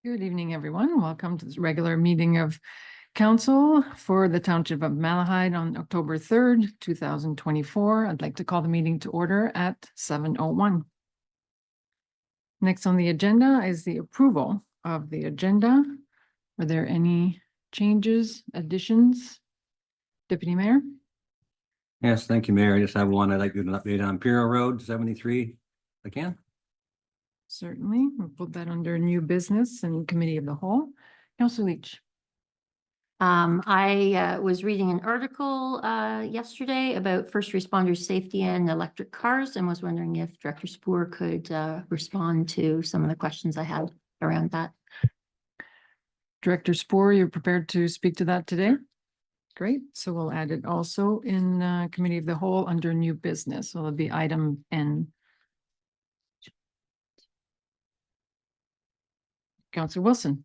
Good evening, everyone. Welcome to this regular meeting of council for the Township of Malahide on October 3rd, 2024. I'd like to call the meeting to order at 7:01. Next on the agenda is the approval of the agenda. Are there any changes, additions? Deputy Mayor? Yes, thank you, Mayor. I just have one. I'd like to do an update on Imperial Road 73. I can. Certainly. We'll put that under new business and committee of the whole. Councilor Leach. I was reading an article yesterday about first responders' safety and electric cars and was wondering if Director Spoor could respond to some of the questions I had around that. Director Spoor, you're prepared to speak to that today? Great. So we'll add it also in committee of the whole under new business. So it'll be item N. Councilor Wilson.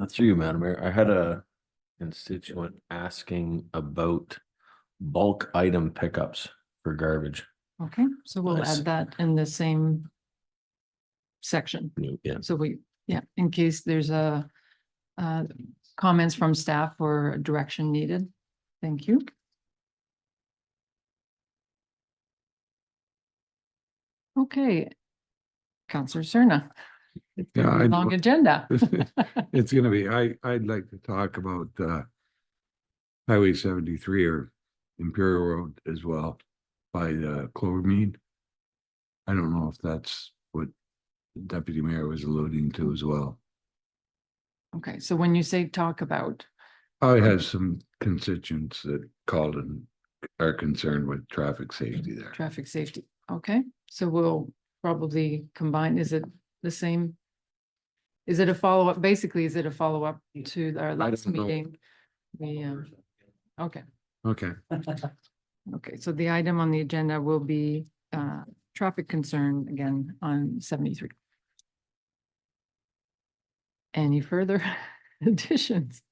Through you, Madam Mayor. I had a constituent asking about bulk item pickups for garbage. Okay, so we'll Nice. add that in the same section. Yeah, So in case there's comments from staff or direction needed. Thank you. Okay. Councilor Cerna. It's Yeah, a long agenda. It's gonna be, I'd like to talk about Highway 73 or Imperial Road as well by Clovermead. I don't know if that's what the Deputy Mayor was alluding to as well. Okay, so when you say talk about, I have some constituents that called and are concerned with traffic safety there. traffic safety, okay, so we'll probably combine, is it the same? Is it a follow-up? Basically, is it a follow-up to our last don't know. meeting? Okay, Okay, okay, so the item on the agenda will be traffic concern again on 73. Any further additions?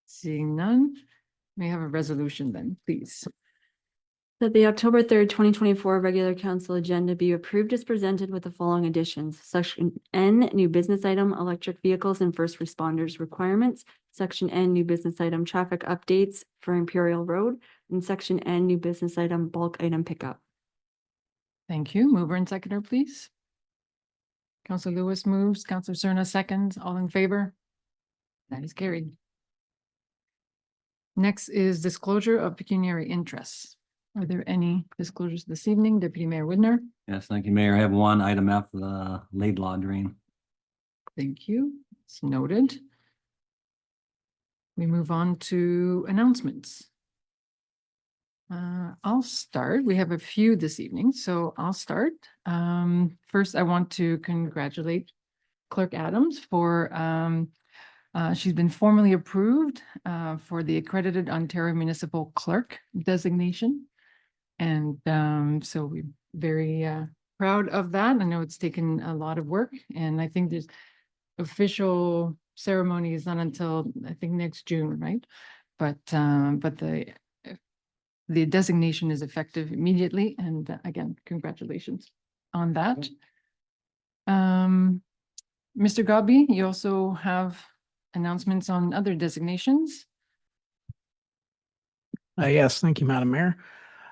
Seeing none, may I have a resolution then, please? That the October 3rd, 2024 regular council agenda be approved as presented with the following additions. Section N, new business item, electric vehicles and first responders requirements. Section N, new business item, traffic updates for Imperial Road. And Section N, new business item, bulk item pickup. Thank you. Mover and seconder, please. Councilor Lewis moves, Councilor Cerna seconds, all in favor? That is carried. Next is disclosure of pecuniary interests. Are there any disclosures this evening? Deputy Mayor Widner? Yes, thank you, Mayor. I have one item F, Laidlaw drain. Thank you. It's noted. We move on to announcements. I'll start. We have a few this evening, so I'll start. First, I want to congratulate Clerk Adams for she's been formally approved for the accredited Ontario Municipal Clerk designation. And so we're very proud of that. I know it's taken a lot of work, and I think there's official ceremony is not until I think next June, right? But the designation is effective immediately, and again, congratulations on that. Mr. Gobby, you also have announcements on other designations. Yes, thank you, Madam Mayor.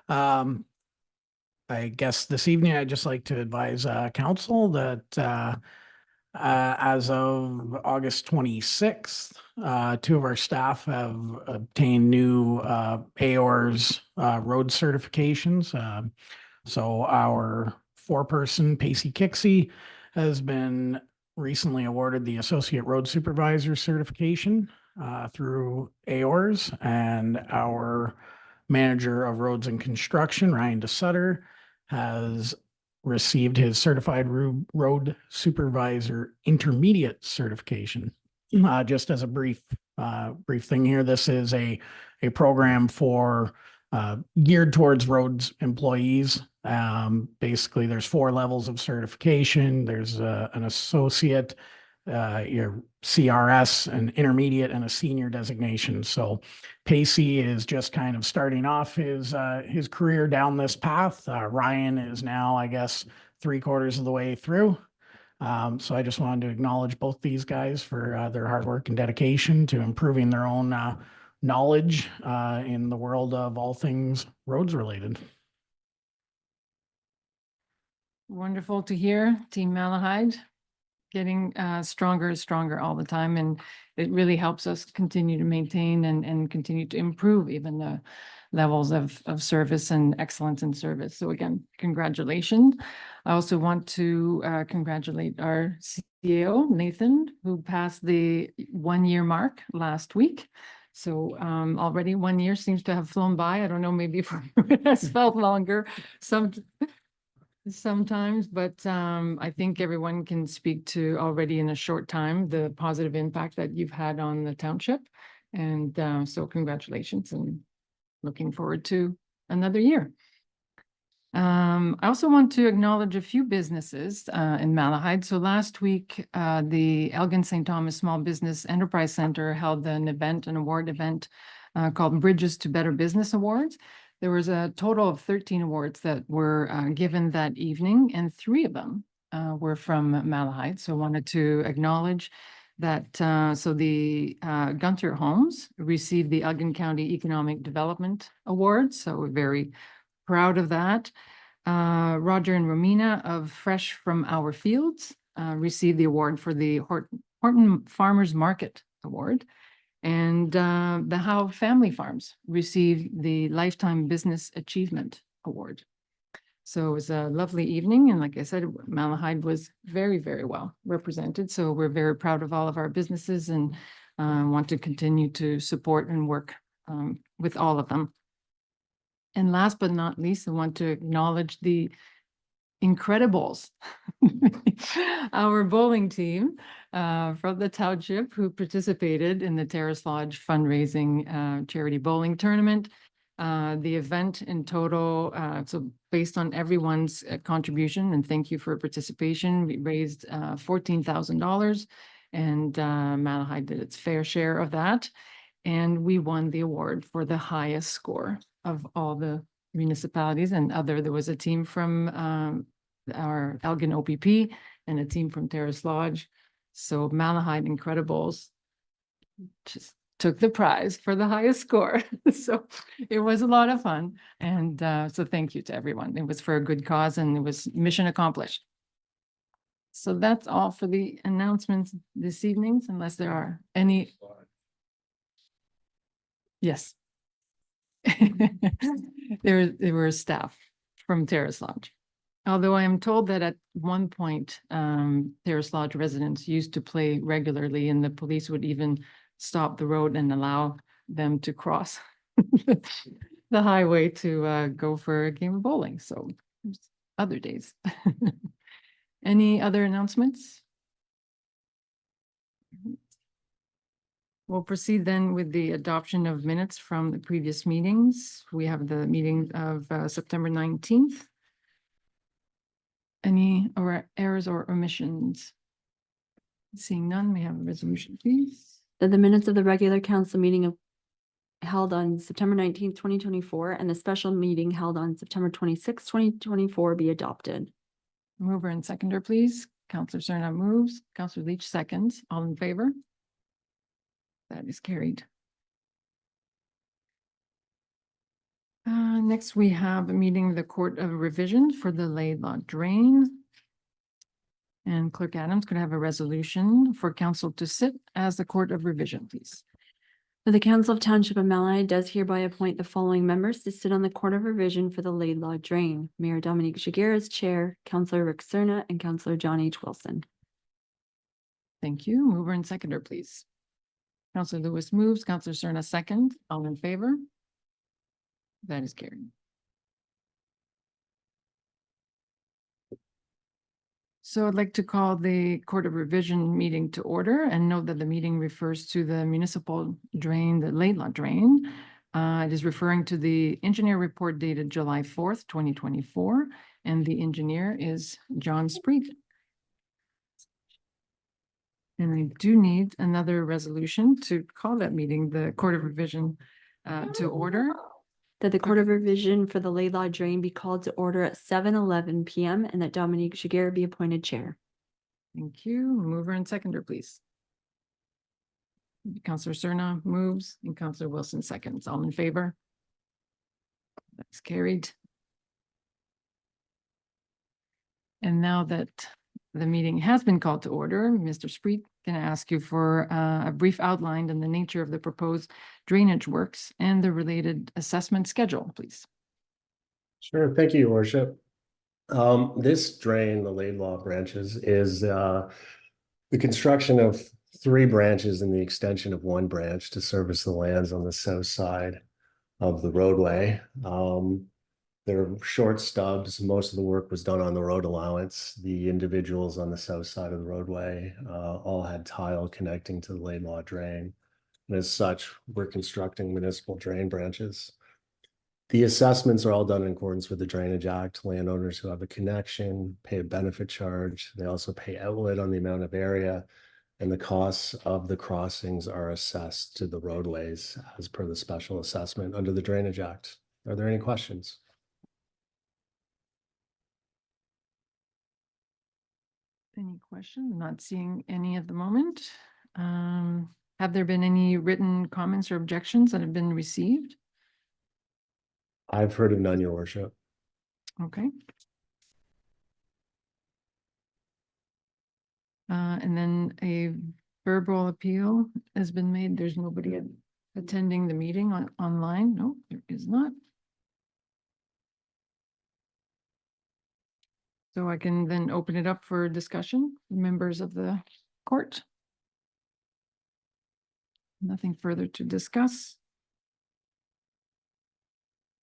I guess this evening, I'd just like to advise council that as of August 26th, two of our staff have obtained new AORS road certifications. So our four-person Pacey Kixie has been recently awarded the Associate Road Supervisor certification through AORS, and our Manager of Roads and Construction, Ryan DeSutter, has received his Certified Road Supervisor Intermediate certification. Just as a brief thing here, this is a program for geared towards roads employees. Basically, there's 4 levels of certification. There's an associate, your CRS, an intermediate and a senior designation. So Pacey is just kind of starting off his career down this path. Ryan is now, I guess, 3/4 of the way through. So I just wanted to acknowledge both these guys for their hard work and dedication to improving their own knowledge in the world of all things roads related. Wonderful to hear, Team Malahide, getting stronger and stronger all the time. And it really helps us continue to maintain and continue to improve even the levels of service and excellence in service. So again, congratulations. I also want to congratulate our CEO, Nathan, who passed the 1-year mark last week. So already 1 year seems to have flown by. I don't know, maybe for you it has felt longer sometimes, but I think everyone can speak to already in a short time the positive impact that you've had on the township. And so congratulations and looking forward to another year. I also want to acknowledge a few businesses in Malahide. So last week, the Elgin St. Thomas Small Business Enterprise Center held an award event called Bridges to Better Business Awards. There was a total of 13 awards that were given that evening, and 3 of them were from Malahide. So I wanted to acknowledge that. So the Gunter Homes received the Elgin County Economic Development Award. So we're very proud of that. Roger and Romina of Fresh from Our Fields received the award for the Horton Farmers Market Award. And the Howe Family Farms received the Lifetime Business Achievement Award. So it was a lovely evening. And like I said, Malahide was very, very well represented. So we're very proud of all of our businesses and want to continue to support and work with all of them. And last but not least, I want to acknowledge the Incredibles, our bowling team from the township who participated in the Terrace Lodge fundraising charity bowling tournament. The event in total, so based on everyone's contribution, and thank you for participation, we raised $14,000, and Malahide did its fair share of that. And we won the award for the highest score of all the municipalities and there was a team from our Elgin OPP and a team from Terrace Lodge. So Malahide Incredibles just took the prize for the highest score. So it was a lot of fun. And so thank you to everyone. It was for a good cause and it was mission accomplished. So that's all for the announcements this evening, unless there are any. Yes. There were staff from Terrace Lodge. Although I am told that at one point, Terrace Lodge residents used to play regularly and the police would even stop the road and allow them to cross the highway to go for a game of bowling. So there's other days. Any other announcements? We'll proceed then with the adoption of minutes from the previous meetings. We have the meeting of September 19th. Any errors or omissions? Seeing none, we have a resolution, please. That the minutes of the regular council meeting held on September 19th, 2024, and the special meeting held on September 26th, 2024 be adopted. Mover and seconder, please. Counselor Cerna moves. Counselor Leach seconds. All in favor? That is carried. Next, we have a meeting of the Court of Revision for the Laidlaw Drain. And Clerk Adams could I have a resolution for council to sit as the Court of Revision, please. The Council of Township of Malahide does hereby appoint the following members to sit on the Court of Revision for the Laidlaw Drain: Mayor Dominique Giguère as chair, Councillor Rick Cerna, and Councillor John H. Wilson. Thank you. Mover and seconder, please. Councillor Lewis moves. Councillor Cerna second. All in favor? That is carried. So I'd like to call the Court of Revision meeting to order and note that the meeting refers to the municipal drain, the Laidlaw Drain. It is referring to the engineer report dated July 4th, 2024, and the engineer is John Spreed. And I do need another resolution to call that meeting, the Court of Revision, to order. That the Court of Revision for the Laidlaw Drain be called to order at 7:11 PM and that Dominique Jiguer be appointed chair. Thank you. Mover and seconder, please. Counselor Cerna moves and Counselor Wilson seconds. All in favor? That's carried. And now that the meeting has been called to order, Mr. Spreet, can I ask you for a brief outline on the nature of the proposed drainage works and the related assessment schedule, please? Sure, thank you, Your Worship. This drain, the Laidlaw branches, is the construction of 3 branches and the extension of 1 branch to service the lands on the south side of the roadway. They're short stubs. Most of the work was done on the road allowance. The individuals on the south side of the roadway all had tile connecting to the Laidlaw drain. And as such, we're constructing municipal drain branches. The assessments are all done in accordance with the Drainage Act. Landowners who have a connection pay a benefit charge. They also pay outlet on the amount of area, and the costs of the crossings are assessed to the roadways as per the special assessment under the Drainage Act. Are there any questions? Any questions? Not seeing any at the moment. Have there been any written comments or objections that have been received? I've heard of none, Your Worship. Okay. And then a verbal appeal has been made. There's nobody attending the meeting online. No, there is not. So I can then open it up for discussion, members of the court. Nothing further to discuss.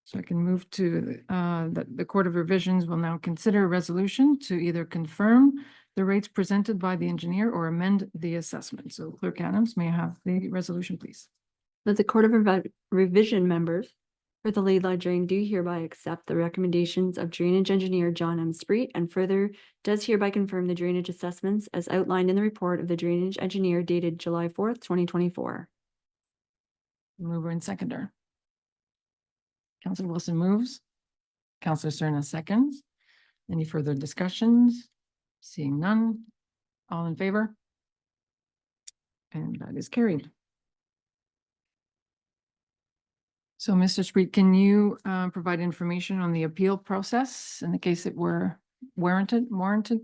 So I can move to the Court of Revisions will now consider a resolution to either confirm the rates presented by the engineer or amend the assessment. So Clerk Adams, may I have the resolution, please? That the Court of Revision members for the Laidlaw Drain do hereby accept the recommendations of Drainage Engineer John M. Spreet and further does hereby confirm the drainage assessments as outlined in the report of the Drainage Engineer dated July 4th, 2024. Mover and seconder. Counselor Wilson moves. Counselor Cerna seconds. Any further discussions? Seeing none. All in favor? And that is carried. So, Mr. Spreet, can you provide information on the appeal process in the case it were warranted,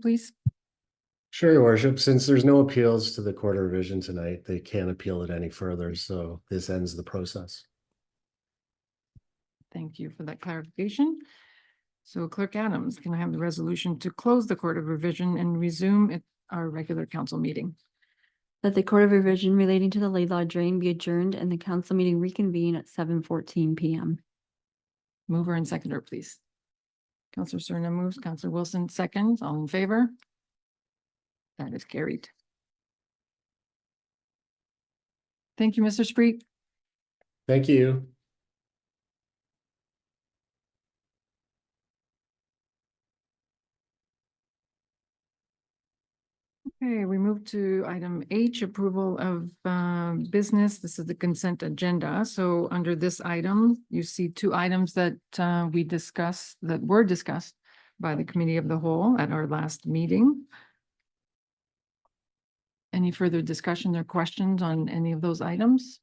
please? Sure, Your Worship. Since there's no appeals to the Court of Revision tonight, they can't appeal it any further, so this ends the process. Thank you for that clarification. So Clerk Adams, can I have the resolution to close the Court of Revision and resume our regular council meeting? That the Court of Revision relating to the Laidlaw Drain be adjourned and the council meeting reconvene at 7:14 PM. Mover and seconder, please. Counselor Cerna moves, Counselor Wilson seconds. All in favor? That is carried. Thank you, Mr. Spreet. Thank you. Okay, we move to item H, approval of business. This is the consent agenda. So under this item, you see 2 items that were discussed by the Committee of the Whole at our last meeting. Any further discussion or questions on any of those items?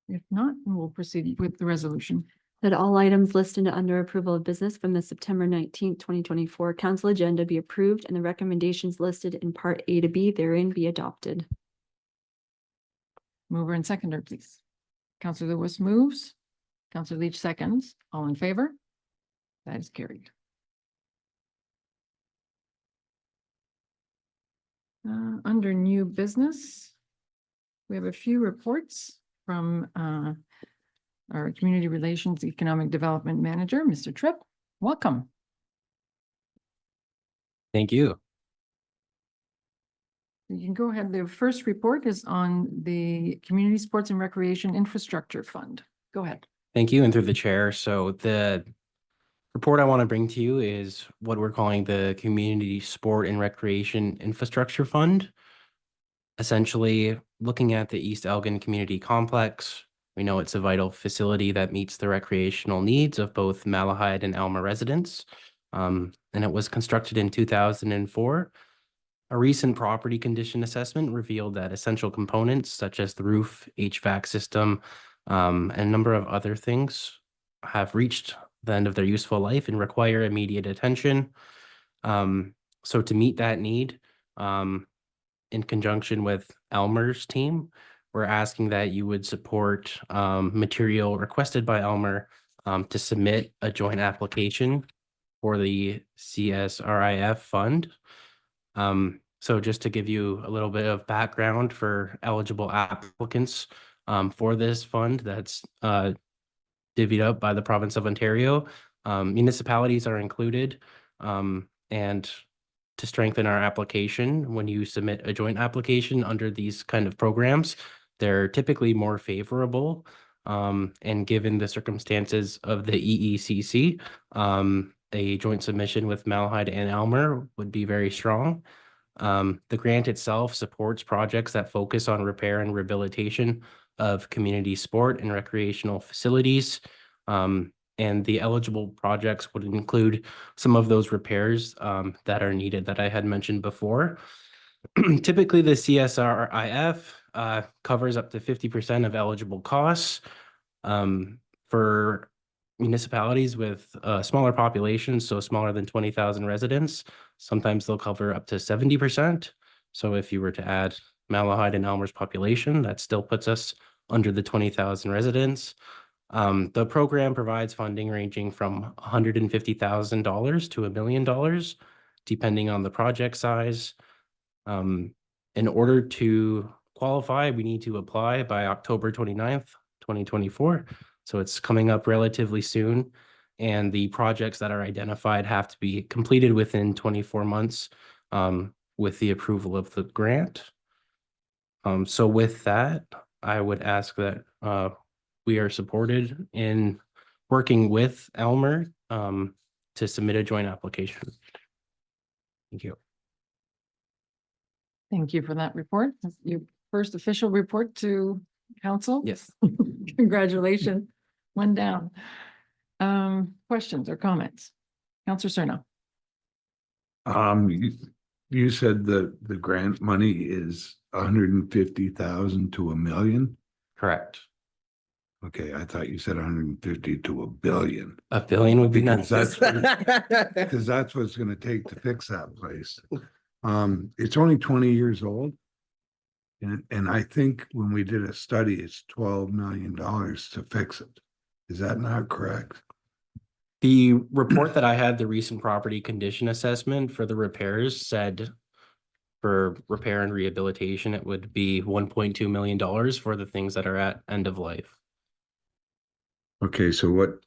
If not, we'll proceed with the resolution. That all items listed under approval of business from the September 19th, 2024 council agenda be approved and the recommendations listed in Part A to B therein be adopted. Mover and seconder, please. Counselor Lewis moves. Counselor Leach seconds. All in favor? That is carried. Under new business, we have a few reports from our Community Relations Economic Development Manager, Mr. Tripp. Welcome. Thank you. You can go ahead. The first report is on the Community Sports and Recreation Infrastructure Fund. Go ahead. Thank you. And through the chair. So the report I want to bring to you is what we're calling the Community Sport and Recreation Infrastructure Fund. Essentially, looking at the East Elgin Community Complex, we know it's a vital facility that meets the recreational needs of both Malahide and Alma residents. And it was constructed in 2004. A recent property condition assessment revealed that essential components such as the roof, HVAC system, and a number of other things have reached the end of their useful life and require immediate attention. So to meet that need, in conjunction with Elmer's team, we're asking that you would support material requested by Elmer to submit a joint application for the CSRIF fund. So just to give you a little bit of background for eligible applicants for this fund that's divvied up by the province of Ontario, municipalities are included. And to strengthen our application, when you submit a joint application under these kind of programs, they're typically more favorable. And given the circumstances of the EECC, a joint submission with Malahide and Elmer would be very strong. The grant itself supports projects that focus on repair and rehabilitation of community sport and recreational facilities. And the eligible projects would include some of those repairs that are needed that I had mentioned before. Typically, the CSRIF covers up to 50% of eligible costs. For municipalities with smaller populations, so smaller than 20,000 residents, sometimes they'll cover up to 70%. So if you were to add Malahide and Elmer's population, that still puts us under the 20,000 residents. The program provides funding ranging from $150,000 to $1 million, depending on the project size. In order to qualify, we need to apply by October 29th, 2024. So it's coming up relatively soon. And the projects that are identified have to be completed within 24 months with the approval of the grant. So with that, I would ask that we are supported in working with Elmer to submit a joint application. Thank you. Thank you for that report. That's your first official report to council. Yes. Congratulations. One down. Questions or comments? Counselor Cerno. You said the grant money is 150,000 to $1 million? Correct. Okay, I thought you said 150 to $1 billion. $1 billion would be Because nice. Because that's what it's gonna take to fix that place. It's only 20 years old. And I think when we did a study, it's $12 million to fix it. Is that not correct? The report that I had, the recent property condition assessment for the repairs said for repair and rehabilitation, it would be $1.2 million for the things that are at end of life. Okay, so what,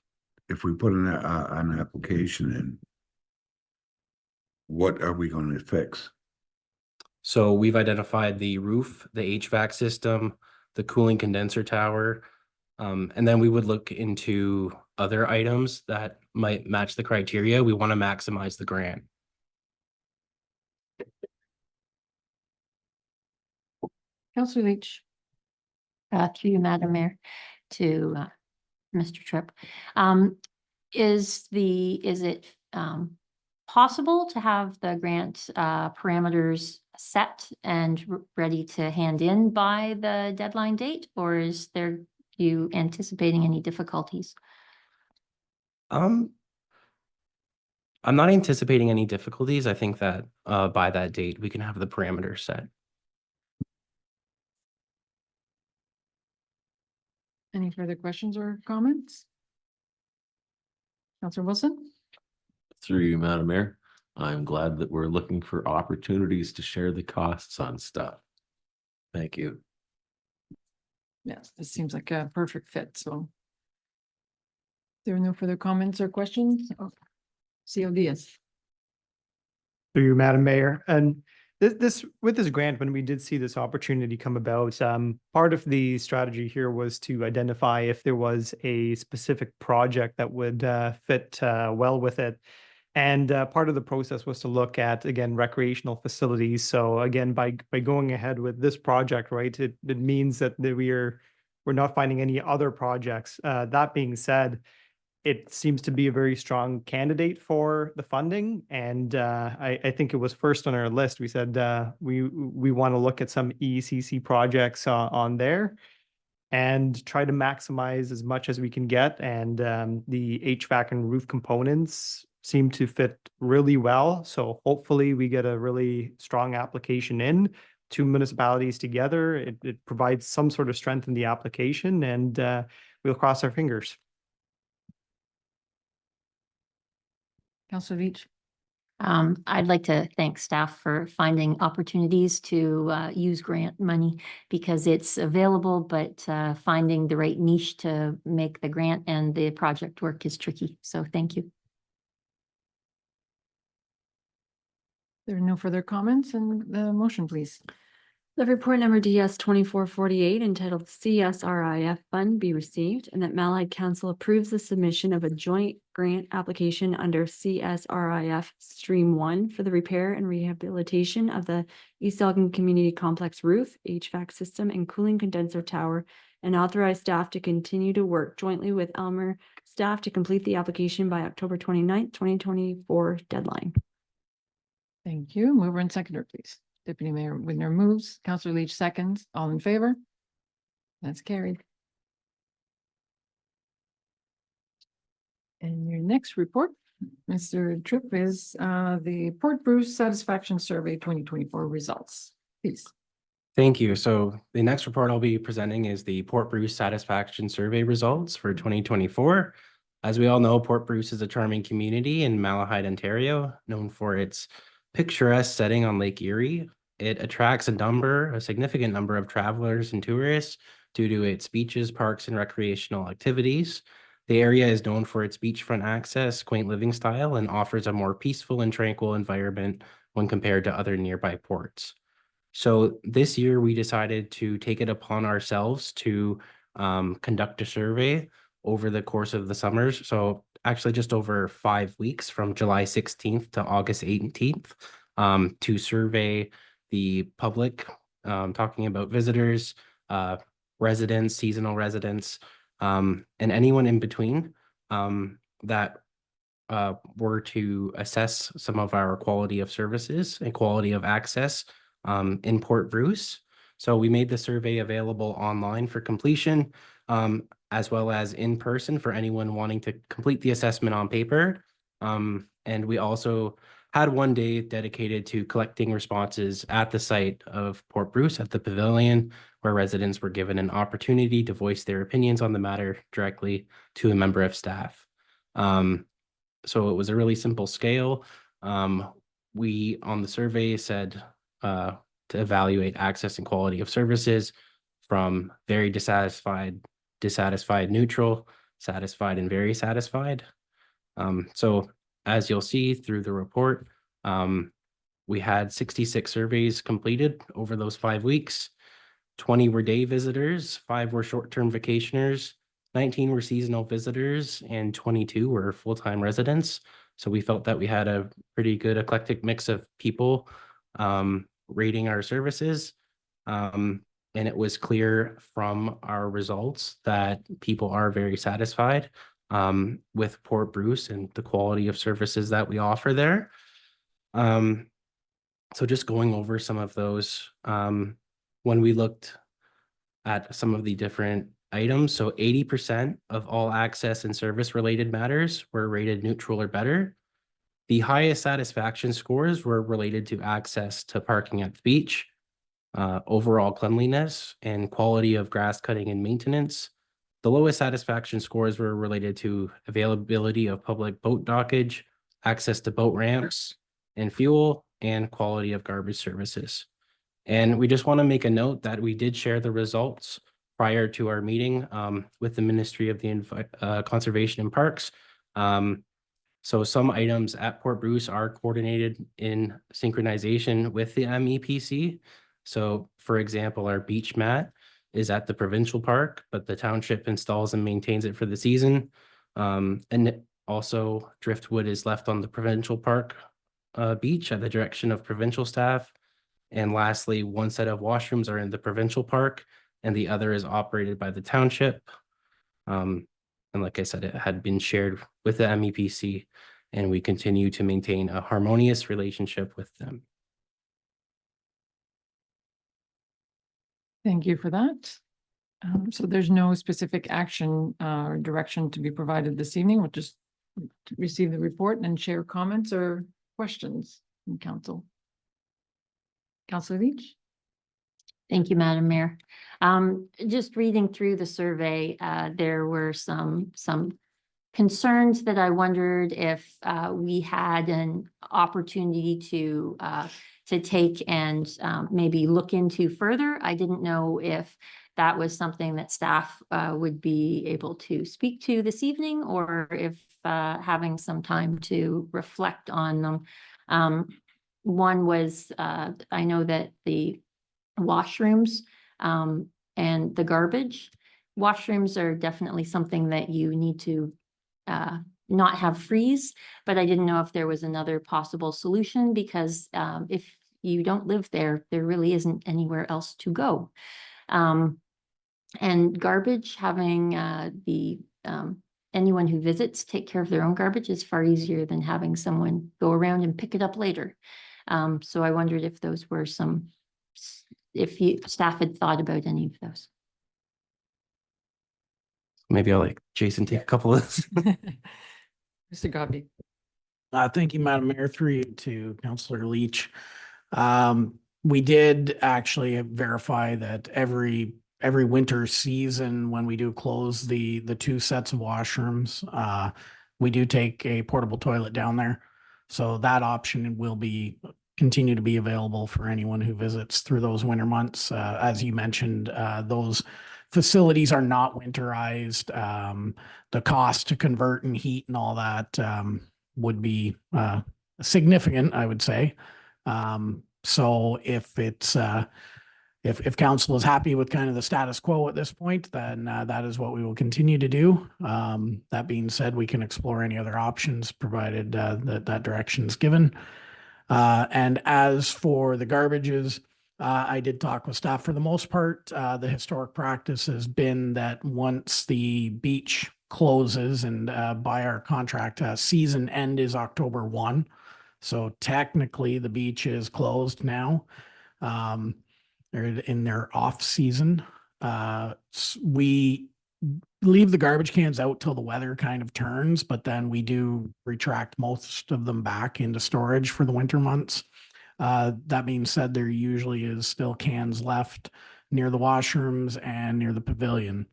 if we put an application in, what are we going to fix? So we've identified the roof, the HVAC system, the cooling condenser tower, and then we would look into other items that might match the criteria. We want to maximize the grant. Counselor Leach. Through you, Madam Mayor, to Mr. Tripp. Is it possible to have the grant parameters set and ready to hand in by the deadline date, or is there you anticipating any difficulties? I'm not anticipating any difficulties. I think that by that date, we can have the parameters set. Any further questions or comments? Counselor Wilson. Through you, Madam Mayor, I'm glad that we're looking for opportunities to share the costs on stuff. Thank you. Yes, this seems like a perfect fit, so. There are no further comments or questions? Oh, CO Diaz. Through you, Madam Mayor, and With this grant, when we did see this opportunity come about, part of the strategy here was to identify if there was a specific project that would fit well with it. And part of the process was to look at, again, recreational facilities. So again, by going ahead with this project, right, it means that we're not finding any other projects. That being said, it seems to be a very strong candidate for the funding. And I think it was first on our list. We said we want to look at some ECC projects on there and try to maximize as much as we can get. And the HVAC and roof components seem to fit really well. So hopefully we get a really strong application in, two municipalities together. It provides some sort of strength in the application, and we'll cross our fingers. Councillor Veach. I'd like to thank staff for finding opportunities to use grant money because it's available, but finding the right niche to make the grant and the project work is tricky. So thank you. There are no further comments and the motion, please. The report number DS 2448 entitled CSRIF Fund be received, and that Malahide Council approves the submission of a joint grant application under CSRIF Stream 1 for the repair and rehabilitation of the East Elgin Community Complex roof, HVAC system, and cooling condenser tower, and authorize staff to continue to work jointly with Elmer staff to complete the application by October 29th, 2024 deadline. Thank you. Mover and seconder, please. Deputy Mayor Widner moves, Councillor Leach seconds. All in favor? That's carried. And your next report, Mr. Tripp, is the Port Bruce Satisfaction Survey 2024 results. Please. Thank you. So the next report I'll be presenting is the Port Bruce Satisfaction Survey results for 2024. As we all know, Port Bruce is a charming community in Malahide, Ontario, known for its picturesque setting on Lake Erie. It attracts a significant number of travelers and tourists due to its beaches, parks, and recreational activities. The area is known for its beachfront access, quaint living style, and offers a more peaceful and tranquil environment when compared to other nearby ports. So this year we decided to take it upon ourselves to conduct a survey over the course of the summers. So actually just over 5 weeks from July 16th to August 18th to survey the public, talking about visitors, residents, seasonal residents, and anyone in between that were to assess some of our quality of services and quality of access in Port Bruce. So we made the survey available online for completion, as well as in person for anyone wanting to complete the assessment on paper. And we also had one day dedicated to collecting responses at the site of Port Bruce at the pavilion, where residents were given an opportunity to voice their opinions on the matter directly to a member of staff. So it was a really simple scale. We on the survey said to evaluate access and quality of services from very dissatisfied, neutral, satisfied, and very satisfied. So as you'll see through the report, we had 66 surveys completed over those 5 weeks. 20 were day visitors, 5 were short-term vacationers, 19 were seasonal visitors, and 22 were full-time residents. So we felt that we had a pretty good eclectic mix of people rating our services. And it was clear from our results that people are very satisfied with Port Bruce and the quality of services that we offer there. So just going over some of those, when we looked at some of the different items, so 80% of all access and service related matters were rated neutral or better. The highest satisfaction scores were related to access to parking at the beach, overall cleanliness, and quality of grass cutting and maintenance. The lowest satisfaction scores were related to availability of public boat dockage, access to boat ramps and fuel, and quality of garbage services. And we just want to make a note that we did share the results prior to our meeting with the Ministry of the Conservation and Parks. So some items at Port Bruce are coordinated in synchronization with the MEPC. So for example, our beach mat is at the provincial park, but the township installs and maintains it for the season. And also driftwood is left on the provincial park beach at the direction of provincial staff. And lastly, one set of washrooms are in the provincial park and the other is operated by the township. And like I said, it had been shared with the MEPC and we continue to maintain a harmonious relationship with them. Thank you for that. So there's no specific action or direction to be provided this evening. We'll just receive the report and share comments or questions from council. Councillor Leach? Thank you, Madam Mayor. Just reading through the survey, there were some concerns that I wondered if we had an opportunity to take and maybe look into further. I didn't know if that was something that staff would be able to speak to this evening, or if having some time to reflect on them. One was, I know that the washrooms and the garbage. Washrooms are definitely something that you need to not have freeze, but I didn't know if there was another possible solution, because if you don't live there, there really isn't anywhere else to go. And garbage, having anyone who visits take care of their own garbage is far easier than having someone go around and pick it up later. So I wondered if those were if staff had thought about any of those. Maybe I'll let Jason take a couple of this. Mr. Godby? Thank you, Madam Mayor, through you to Councillor Leach. We did actually verify that every winter season, when we do close the two sets of washrooms, we do take a portable toilet down there. So that option will continue to be available for anyone who visits through those winter months. As you mentioned, those facilities are not winterized. The cost to convert and heat and all that would be significant, I would say. So if it's if council is happy with kind of the status quo at this point, then that is what we will continue to do. That being said, we can explore any other options provided that direction is given. And as for the garbages, I did talk with staff. For the most part, the historic practice has been that once the beach closes, and by our contract, season end is October 1. So technically the beach is closed now. They're in their off season. We leave the garbage cans out till the weather kind of turns, but then we do retract most of them back into storage for the winter months. That being said, there usually is still cans left near the washrooms and near the pavilion.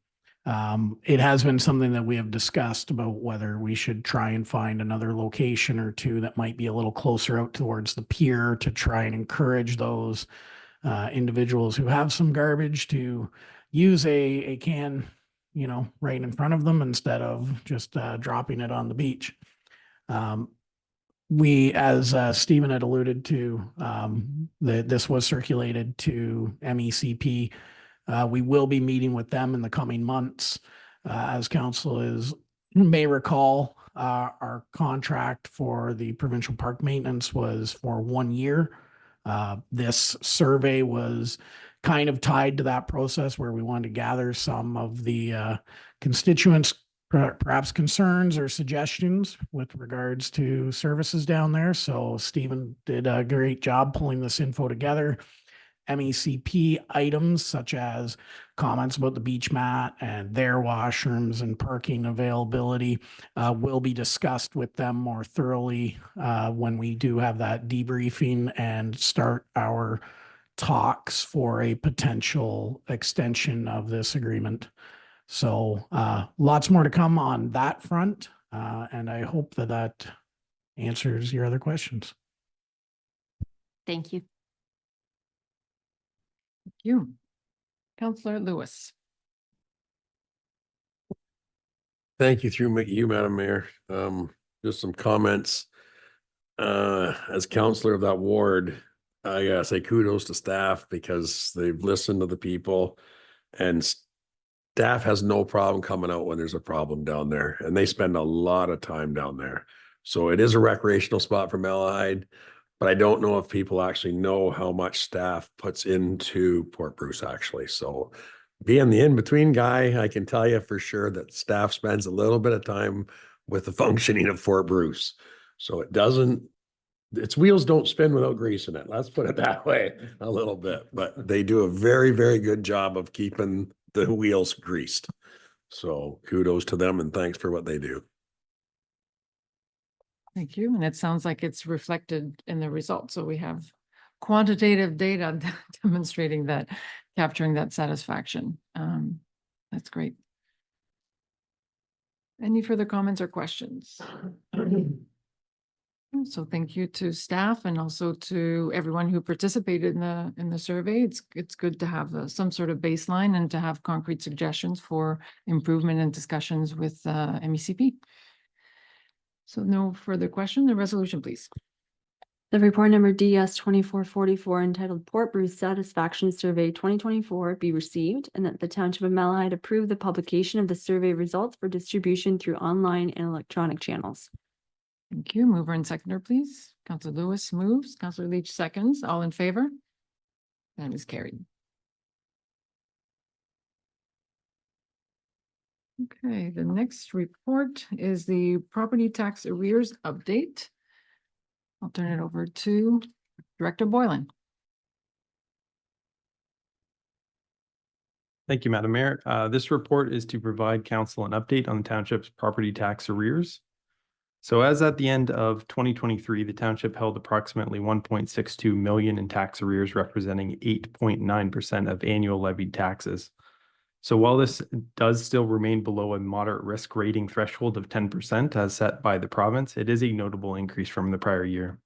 It has been something that we have discussed about whether we should try and find another location or two that might be a little closer out towards the pier to try and encourage those individuals who have some garbage to use a can, right in front of them instead of just dropping it on the beach. We, as Stephen had alluded to, this was circulated to MECP. We will be meeting with them in the coming months. As council may recall, our contract for the provincial park maintenance was for 1 year. This survey was kind of tied to that process, where we wanted to gather some of the constituents' perhaps concerns or suggestions with regards to services down there. So Stephen did a great job pulling this info together. MECP items such as comments about the beach mat and their washrooms and parking availability will be discussed with them more thoroughly when we do have that debriefing and start our talks for a potential extension of this agreement. So lots more to come on that front, and I hope that answers your other questions. Thank you. Thank you. Councillor Lewis? Thank you through you, Madam Mayor. just some comments. As counselor of that ward, I gotta say kudos to staff because they've listened to the people and staff has no problem coming out when there's a problem down there and they spend a lot of time down there. So it is a recreational spot for Malahide, but I don't know if people actually know how much staff puts into Port Bruce actually. So being the in-between guy, I can tell you for sure that staff spends a little bit of time with the functioning of Fort Bruce. So its wheels don't spin without grease in it. Let's put it that way a little bit, but they do a very, very good job of keeping the wheels greased. So kudos to them and thanks for what they do. Thank you. And it sounds like it's reflected in the results. So we have quantitative data demonstrating that, capturing that satisfaction. That's great. Any further comments or questions? So thank you to staff and also to everyone who participated in the survey. It's good to have some sort of baseline and to have concrete suggestions for improvement and discussions with MECP. So no further question, the resolution, please. The report number DS 2444 entitled Port Bruce Satisfaction Survey 2024 be received, and that the Township of Malahide approve the publication of the survey results for distribution through online and electronic channels. Thank you. Mover and seconder, please. Councillor Lewis moves, Councillor Leach seconds. All in favor? That is carried. Okay, the next report is the property tax arrears update. I'll turn it over to Director Boylan. Thank you, Madam Mayor. This report is to provide council an update on the township's property tax arrears. So as at the end of 2023, the township held approximately 1.62 million in tax arrears, representing 8.9% of annual levied taxes. So while this does still remain below a moderate risk rating threshold of 10% as set by the province, it is a notable increase from the prior year.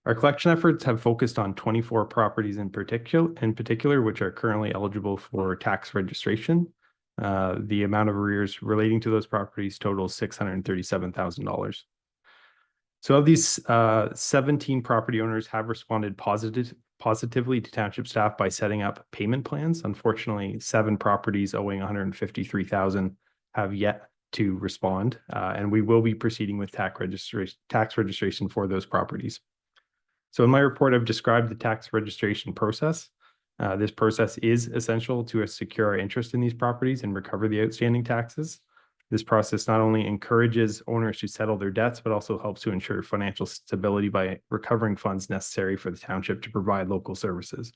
Our collection efforts have focused on 24 properties in particular, which are currently eligible for tax registration. The amount of arrears relating to those properties totals $637,000. So of these, 17 property owners have responded positively to township staff by setting up payment plans. Unfortunately, 7 properties owing $153,000 have yet to respond, and we will be proceeding with tax registration for those properties. So in my report, I've described the tax registration process. This process is essential to secure our interest in these properties and recover the outstanding taxes. This process not only encourages owners to settle their debts, but also helps to ensure financial stability by recovering funds necessary for the township to provide local services.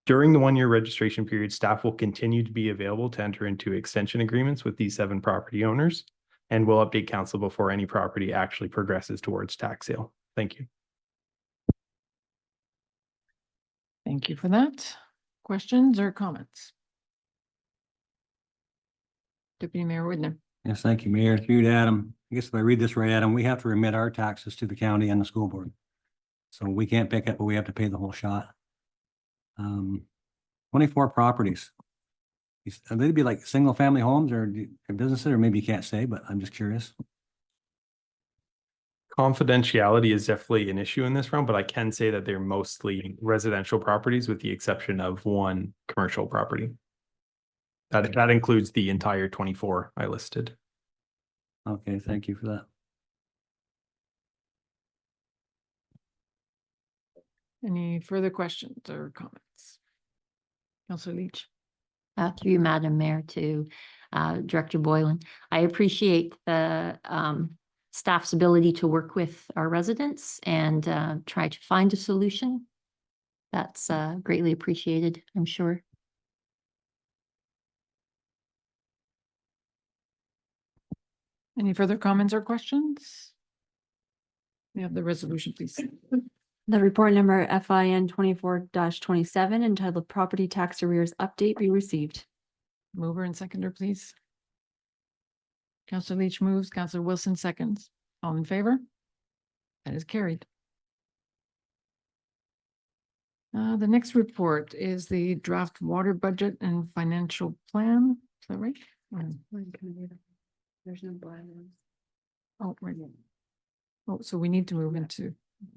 During the one-year registration period, staff will continue to be available to enter into extension agreements with these 7 property owners, and will update council before any property actually progresses towards tax sale. Thank you. Thank you for that. Questions or comments? Deputy Mayor Widner. Yes, thank you, Mayor. Through to Adam. I guess if I read this right, Adam, we have to remit our taxes to the county and the school board. So we can't pick it, but we have to pay the whole shot. 24 properties. They'd be like single family homes or businesses, or maybe you can't say, but I'm just curious. Confidentiality is definitely an issue in this round, but I can say that they're mostly residential properties with the exception of 1 commercial property. That includes the entire 24 I listed. Okay, thank you for that. Any further questions or comments? Councillor Leach. Through you, Madam Mayor, to Director Boylan. I appreciate the staff's ability to work with our residents and try to find a solution. That's greatly appreciated, I'm sure. Any further comments or questions? We have the resolution, please. The report number FIN 24-27 entitled Property Tax Arrears Update be received. Mover and seconder, please. Councillor Leach moves, Councillor Wilson seconds. All in favor? That is carried. The next report is the draft water budget and financial plan. Is that right? There's no bylaws. Oh, right. Oh, so we need to move into,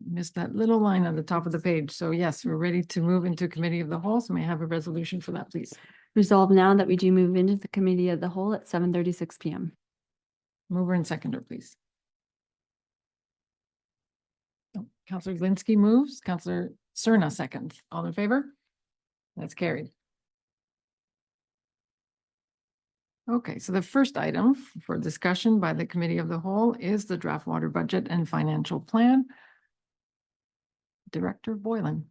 missed that little line on the top of the page. So yes, we're ready to move into committee of the whole. So may I have a resolution for that, please? Resolved now that we do move into the committee of the whole at 7:36 PM. Mover and seconder, please. Oh, Counselor Zelinski moves, Counselor Cerna seconds. All in favor? That's carried. Okay, so the first item for discussion by the committee of the whole is the draft water budget and financial plan. Director Boylan.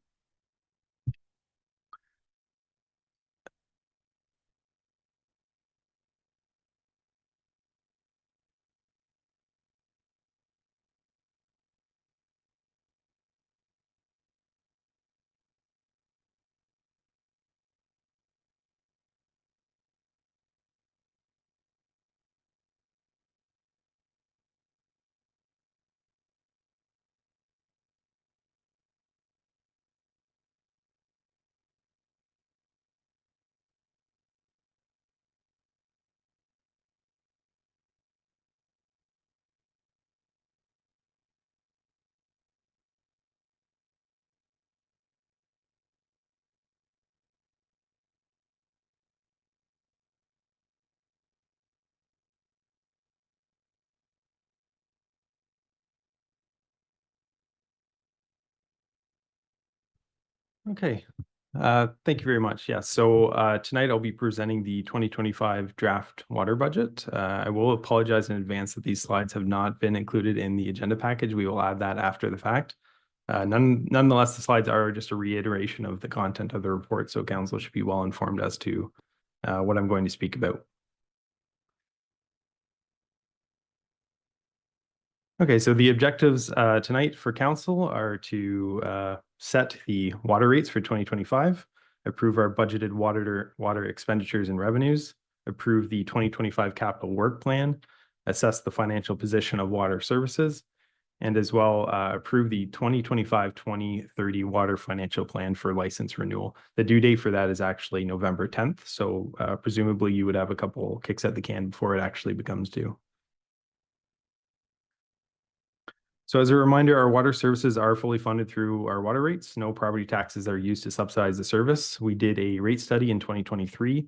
Okay, thank you very much. Yeah, tonight I'll be presenting the 2025 draft water budget. I will apologize in advance that these slides have not been included in the agenda package. We will add that after the fact. Nonetheless, the slides are just a reiteration of the content of the report, so council should be well informed as to what I'm going to speak about. Okay, so the objectives tonight for council are to set the water rates for 2025, approve our budgeted water expenditures and revenues, approve the 2025 capital work plan, assess the financial position of water services, and as well approve the 2025-2030 water financial plan for license renewal. The due date for that is actually November 10th, so presumably you would have a couple kicks at the can before it actually becomes due. So as a reminder, our water services are fully funded through our water rates. No property taxes are used to subsidize the service. We did a rate study in 2023.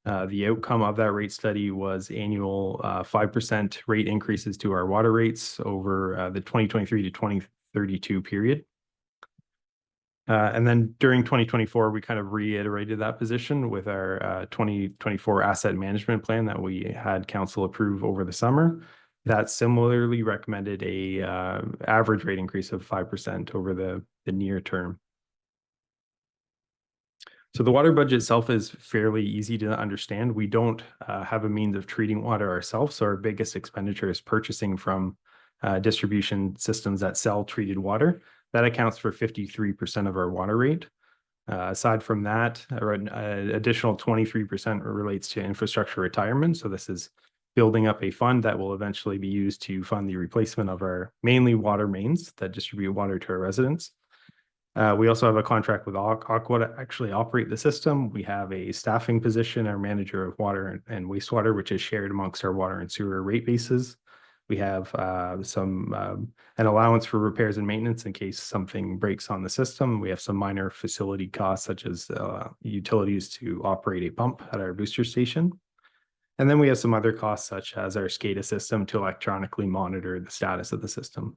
The outcome of that rate study was annual 5% rate increases to our water rates over the 2023 to 2032 period. And then during 2024, we kind of reiterated that position with our 2024 asset management plan that we had council approve over the summer. That similarly recommended a average rate increase of 5% over the near term. So the water budget itself is fairly easy to understand. We don't have a means of treating water ourselves, so our biggest expenditure is purchasing from distribution systems that sell treated water. That accounts for 53% of our water rate. Aside from that, an additional 23% relates to infrastructure retirement. So this is building up a fund that will eventually be used to fund the replacement of our mainly water mains that distribute water to our residents. We also have a contract with Aqua to actually operate the system. We have a staffing position, our manager of water and wastewater, which is shared amongst our water and sewer rate bases. We have an allowance for repairs and maintenance in case something breaks on the system. We have some minor facility costs such as utilities to operate a pump at our booster station. And then we have some other costs such as our SCADA system to electronically monitor the status of the system.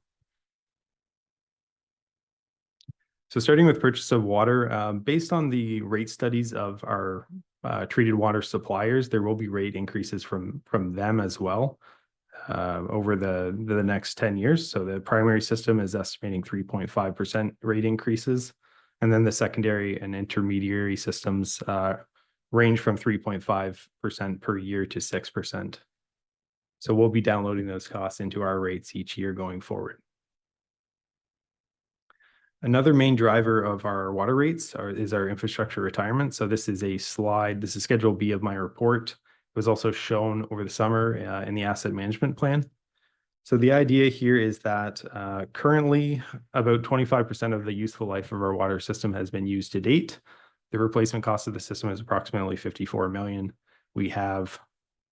So starting with purchase of water, based on the rate studies of our treated water suppliers, there will be rate increases from them as well over the next 10 years. So the primary system is estimating 3.5% rate increases. And then the secondary and intermediary systems range from 3.5% per year to 6%. So we'll be downloading those costs into our rates each year going forward. Another main driver of our water rates is our infrastructure retirement. So this is a slide, this is Schedule B of my report. It was also shown over the summer in the asset management plan. So the idea here is that currently about 25% of the useful life of our water system has been used to date. The replacement cost of the system is approximately $54 million. We have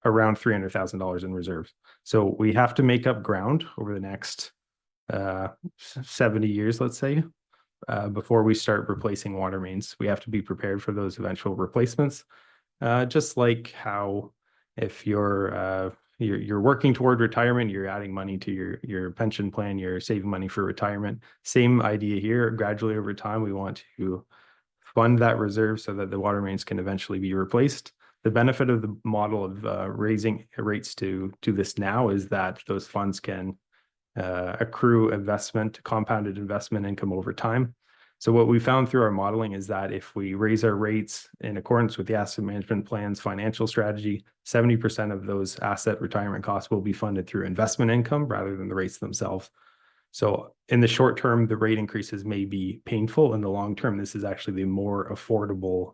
around $300,000 in reserves. So we have to make up ground over the next 70 years, let's say, before we start replacing water mains. We have to be prepared for those eventual replacements. Just like how if you're working toward retirement, you're adding money to your pension plan, you're saving money for retirement. Same idea here. Gradually over time, we want to fund that reserve so that the water mains can eventually be replaced. The benefit of the model of raising rates to this now is that those funds can accrue compounded investment income over time. So what we found through our modeling is that if we raise our rates in accordance with the asset management plan's financial strategy, 70% of those asset retirement costs will be funded through investment income rather than the rates themselves. So in the short term, the rate increases may be painful. In the long term, this is actually the more affordable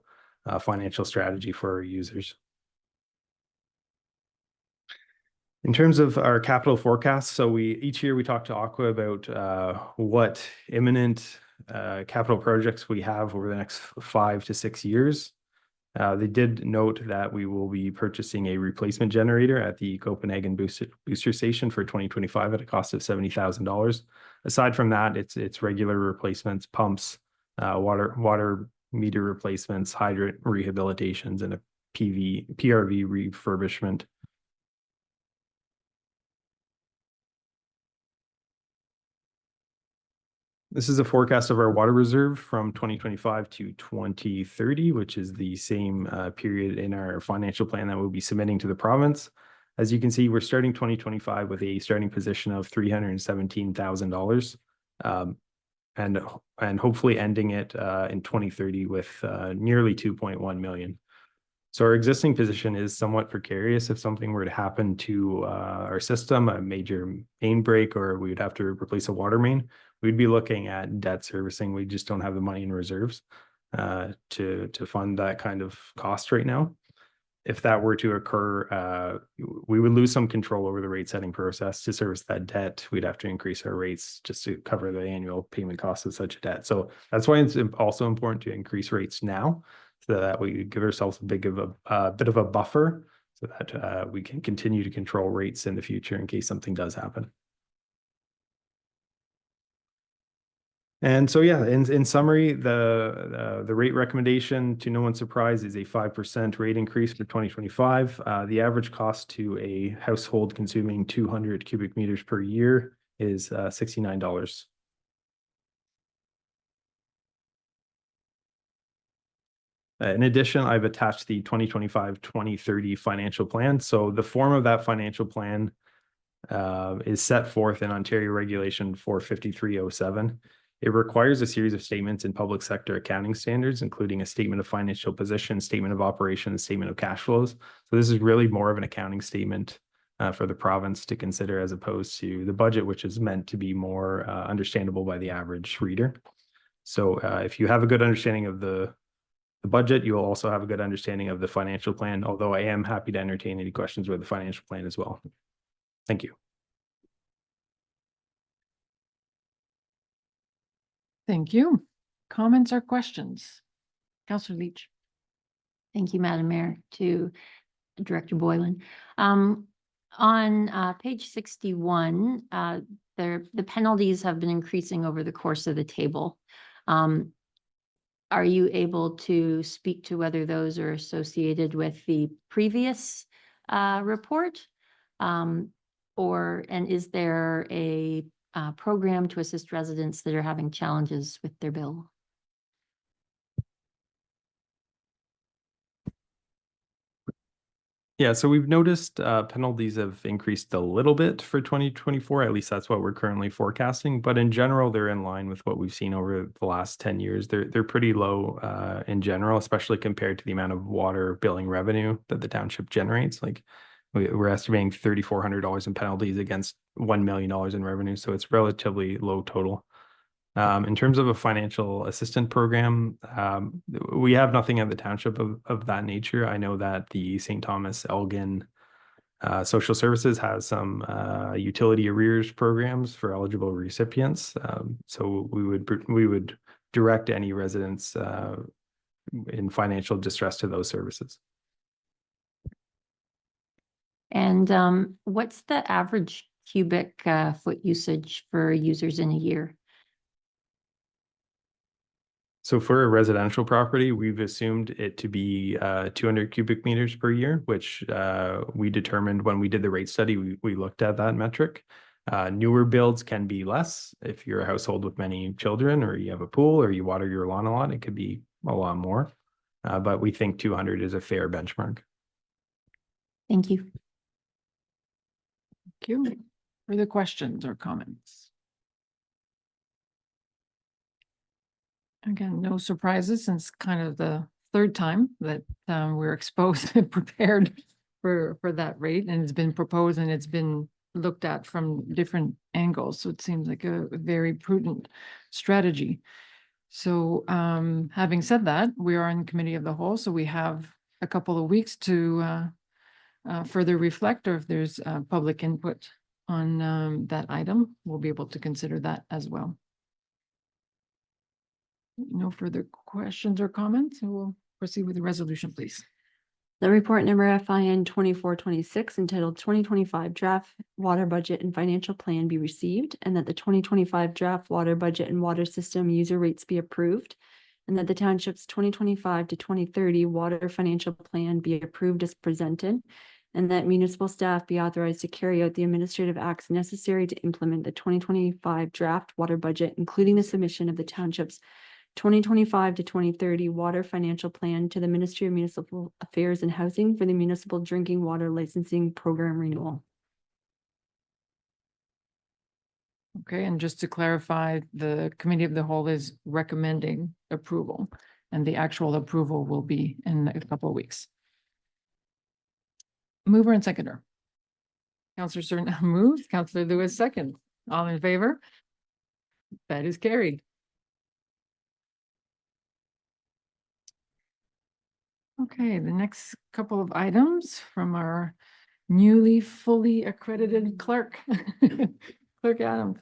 financial strategy for our users. In terms of our capital forecast, so each year we talk to Aqua about what imminent capital projects we have over the next 5 to 6 years. They did note that we will be purchasing a replacement generator at the Copenhagen booster station for 2025 at a cost of $70,000. Aside from that, it's regular replacements, pumps, water meter replacements, hydrant rehabilitations, and a PRV refurbishment. This is a forecast of our water reserve from 2025 to 2030, which is the same period in our financial plan that we'll be submitting to the province. As you can see, we're starting 2025 with a starting position of $317,000, and hopefully ending it in 2030 with nearly 2.1 million. So our existing position is somewhat precarious. If something were to happen to our system, a major main break, or we would have to replace a water main, we'd be looking at debt servicing. We just don't have the money in reserves to fund that kind of cost right now. If that were to occur, we would lose some control over the rate setting process. To service that debt, we'd have to increase our rates just to cover the annual payment costs of such a debt. So that's why it's also important to increase rates now, so that we give ourselves a bit of a buffer, so that we can continue to control rates in the future in case something does happen. And so, yeah, in summary, the rate recommendation, to no one's surprise, is a 5% rate increase for 2025. The average cost to a household consuming 200 cubic meters per year is $69. In addition, I've attached the 2025-2030 financial plan. So the form of that financial plan is set forth in Ontario Regulation 45307. It requires a series of statements in public sector accounting standards, including a statement of financial position, statement of operations, statement of cash flows. So this is really more of an accounting statement for the province to consider, as opposed to the budget, which is meant to be more understandable by the average reader. So if you have a good understanding of the budget, you will also have a good understanding of the financial plan, although I am happy to entertain any questions with the financial plan as well. Thank you. Thank you. Comments or questions? Councillor Leach. Thank you, Madam Mayor, to Director Boylan. On page 61, the penalties have been increasing over the course of the table. Are you able to speak to whether those are associated with the previous report? And is there a program to assist residents that are having challenges with their bill? Yeah, so we've noticed penalties have increased a little bit for 2024. At least that's what we're currently forecasting. But in general, they're in line with what we've seen over the last 10 years. They're pretty low in general, especially compared to the amount of water billing revenue that the township generates. Like we're estimating $3,400 in penalties against $1 million in revenue. So it's relatively low total. In terms of a financial assistance program, we have nothing at the township of that nature. I know that the St. Thomas Elgin Social Services has some utility arrears programs for eligible recipients. So we would direct any residents in financial distress to those services. And what's the average cubic foot usage for users in a year? So for a residential property, we've assumed it to be 200 cubic meters per year, which we determined when we did the rate study, we looked at that metric. Newer builds can be less. If you're a household with many children, or you have a pool, or you water your lawn a lot, it could be a lot more. But we think 200 is a fair benchmark. Thank you. Thank you. Further questions or comments? Again, no surprises since kind of the third time that we're exposed and prepared for that rate, and it's been proposed and it's been looked at from different angles. So it seems like a very prudent strategy. So having said that, we are in committee of the whole, so we have a couple of weeks to further reflect, or if there's public input on that item, we'll be able to consider that as well. No further questions or comments, and we'll proceed with the resolution, please. The report number FIN 2426 entitled 2025 Draft Water Budget and Financial Plan be received, and that the 2025 Draft Water Budget and Water System User Rates be approved, and that the township's 2025 to 2030 Water Financial Plan be approved as presented, and that municipal staff be authorized to carry out the administrative acts necessary to implement the 2025 Draft Water Budget, including the submission of the township's 2025 to 2030 Water Financial Plan to the Ministry of Municipal Affairs and Housing for the Municipal Drinking Water Licensing Program Renewal. Okay, and just to clarify, the committee of the whole is recommending approval, and the actual approval will be in a couple of weeks. Mover and seconder. Counselor Cerna moves, Counselor Lewis second. All in favor? That is carried. Okay, the next couple of items from our newly fully accredited clerk, Clerk Adams.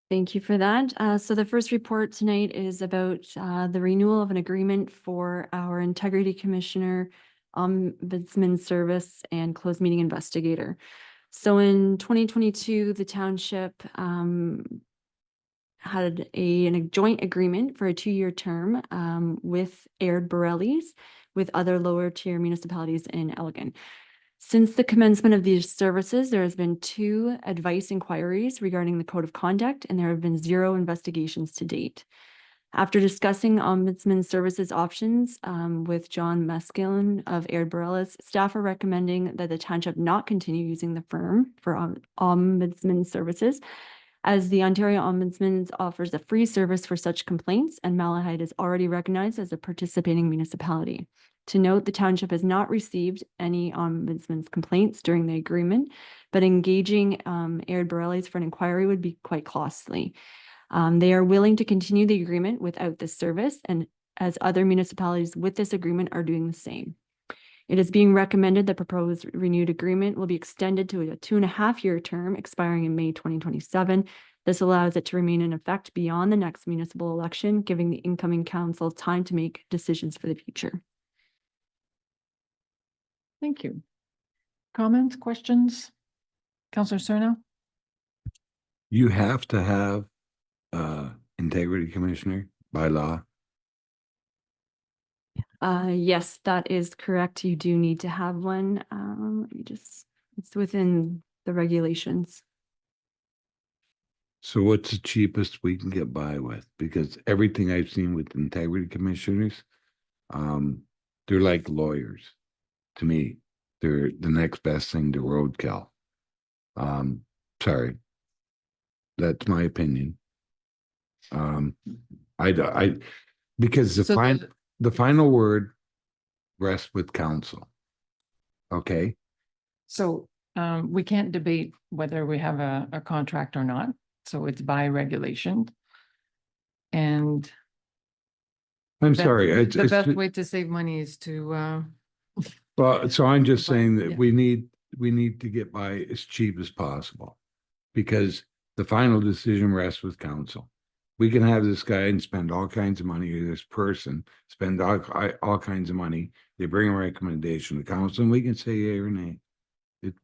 Thank you for that. So the first report tonight is about the renewal of an agreement for our Integrity Commissioner, Ombudsman Service, and Closed Meeting Investigator. So in 2022, the township had a joint agreement for a 2-year term with Aird Borellis with other lower tier municipalities in Elgin. Since the commencement of these services, there has been 2 advice inquiries regarding the code of conduct, and there have been 0 investigations to date. After discussing Ombudsman Services options with John Mescalin of Aird Borellis, staff are recommending that the township not continue using the firm for Ombudsman Services, as the Ontario Ombudsman offers a free service for such complaints, and Malahide is already recognized as a participating municipality. To note, the township has not received any ombudsman's complaints during the agreement, but engaging Aird Borellis for an inquiry would be quite costly. They are willing to continue the agreement without this service, and as other municipalities with this agreement are doing the same. It is being recommended the proposed renewed agreement will be extended to a 2.5-year term expiring in May 2027. This allows it to remain in effect beyond the next municipal election, giving the incoming council time to make decisions for the future. Thank you. Comments, questions? Counselor Cerna? You have to have integrity commissioner by law. Yes, that is correct. You do need to have one. Let me just, it's within the regulations. So what's the cheapest we can get by with? Because everything I've seen with integrity commissioners, they're like lawyers. To me, they're the next best thing to roadkill. Sorry. That's my opinion. Because So the final word rests with council. Okay, So we can't debate whether we have a contract or not, so it's by regulation. And I'm that- sorry. the best way to save money is to, Well, so I'm just saying Yeah. that we need to get by as cheap as possible. Because the final decision rests with council. We can have this guy and spend all kinds of money, or this person, spend all kinds of money. They bring a recommendation to council and we can say yea or nay.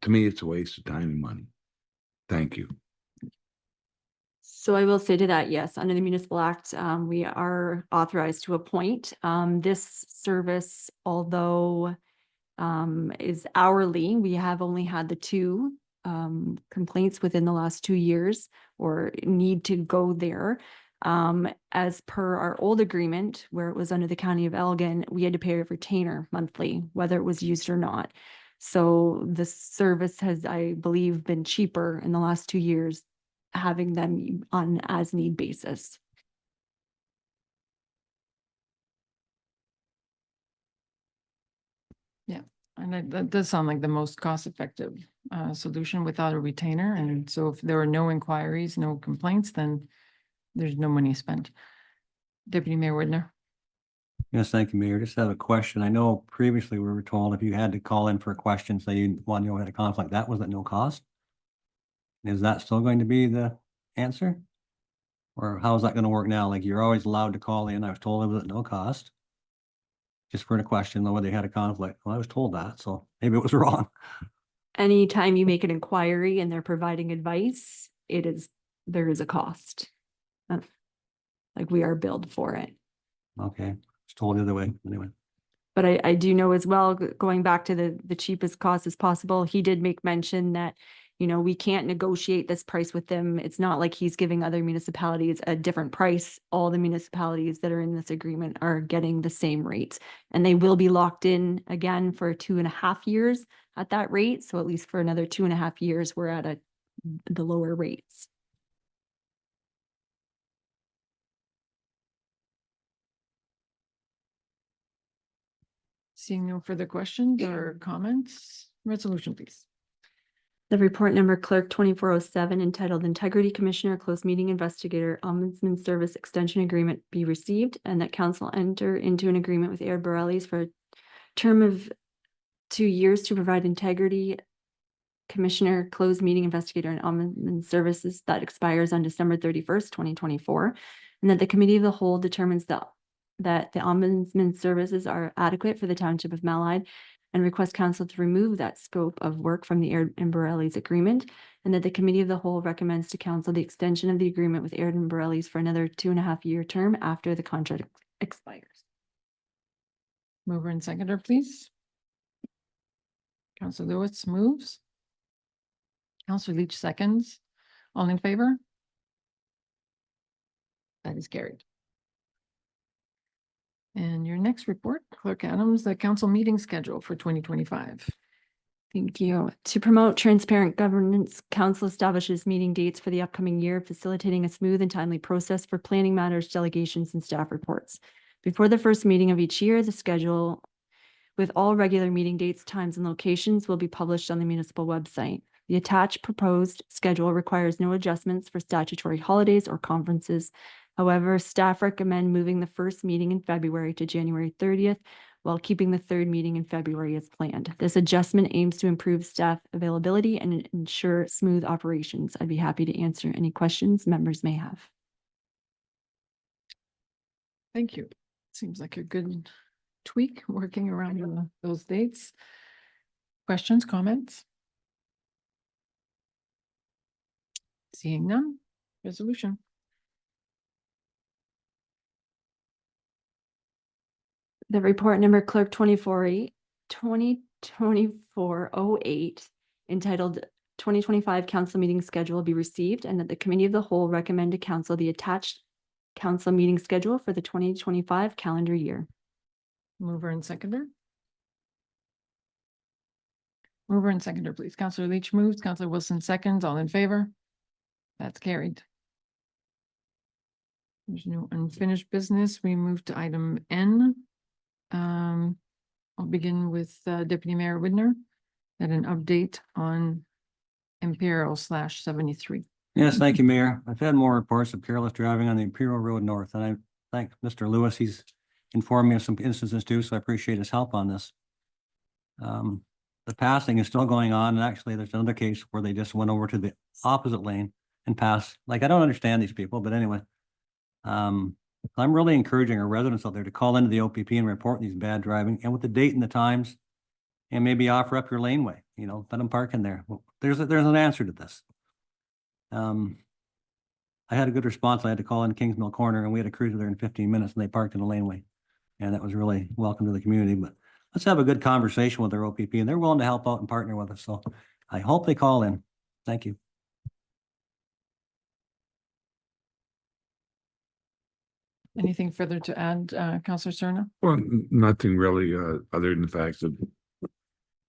To me, it's a waste of time and money. Thank you. So I will say to that, yes, under the Municipal Act, we are authorized to appoint. This service, although is hourly, we have only had the two complaints within the last 2 years or need to go there. As per our old agreement, where it was under the County of Elgin, we had to pay a retainer monthly, whether it was used or not. So the service has, I believe, been cheaper in the last 2 years, having them on as need basis. And that does sound like the most cost-effective solution without a retainer. And so if there are no inquiries, no complaints, then there's no money spent. Deputy Mayor Widner. Yes, thank you, Mayor. Just have a question. I know previously we were told if you had to call in for a question, say you want to know had a conflict, that was at no cost. Is that still going to be the answer? Or how is that going to work now? Like you're always allowed to call in. I was told it was at no cost. Just for the question, though, whether they had a conflict. Well, I was told that, so maybe it was wrong. Anytime you make an inquiry and they're providing advice, there is a cost. Like we are billed for it. Okay, it's told the other way, anyway. But I do know as well, going back to the cheapest cost as possible, he did make mention that, we can't negotiate this price with them. It's not like he's giving other municipalities a different price. All the municipalities that are in this agreement are getting the same rates. And they will be locked in again for 2.5 years at that rate. So at least for another 2.5 years, we're at the lower rates. Seeing no further questions or comments, resolution, please. The report number clerk 2407 entitled Integrity Commissioner Closed Meeting Investigator Ombudsman Service Extension Agreement be received, and that council enter into an agreement with Aird Borellis for a term of 2 years to provide integrity Commissioner Closed Meeting Investigator and Ombudsman Services that expires on December 31st, 2024, and that the Committee of the Whole determines that the Ombudsman services are adequate for the Township of Malahide, and request council to remove that scope of work from the Aird and Borellis agreement, and that the Committee of the Whole recommends to council the extension of the agreement with Aird and Borellis for another 2.5-year term after the contract expires. Mover and seconder, please. Counselor Lewis moves. Counselor Leach seconds. All in favor? That is carried. And your next report, Clerk Adams, the council meeting schedule for 2025. Thank you. To promote transparent governance, council establishes meeting dates for the upcoming year, facilitating a smooth and timely process for planning matters, delegations, and staff reports. Before the first meeting of each year, the schedule with all regular meeting dates, times, and locations will be published on the municipal website. The attached proposed schedule requires no adjustments for statutory holidays or conferences. However, staff recommend moving the first meeting in February to January 30th, while keeping the third meeting in February as planned. This adjustment aims to improve staff availability and ensure smooth operations. I'd be happy to answer any questions members may have. Thank you. Seems like a good tweak working around those dates. Questions, comments? Seeing none, resolution. The report number clerk 2024-08 entitled 2025 council meeting schedule be received, and that the Committee of the Whole recommend to council the attached council meeting schedule for the 2025 calendar year. Mover and seconder. Mover and seconder, please. Counselor Leach moves, Counselor Wilson seconds. All in favor? That's carried. There's no unfinished business. We move to item N. I'll begin with Deputy Mayor Widner and an update on Imperial/73. Yes, thank you, Mayor. I've had more reports of careless driving on the Imperial Road North, and I thank Mr. Lewis. He's informed me of some instances too, so I appreciate his help on this. The passing is still going on, and actually there's another case where they just went over to the opposite lane and passed. Like, I don't understand these people, but anyway. I'm really encouraging our residents out there to call into the OPP and report these bad driving, and with the date and the times, and maybe offer up your laneway, you know, let them park in there. Well, there's an answer to this. I had a good response. I had to call in Kingsmill Corner, and we had a cruiser there in 15 minutes, and they parked in the laneway. And that was really welcome to the community, but let's have a good conversation with their OPP, and they're willing to help out and partner with us. So I hope they call in. Thank you. Anything further to add, Councillor Cerna? Well, nothing really, other than the fact that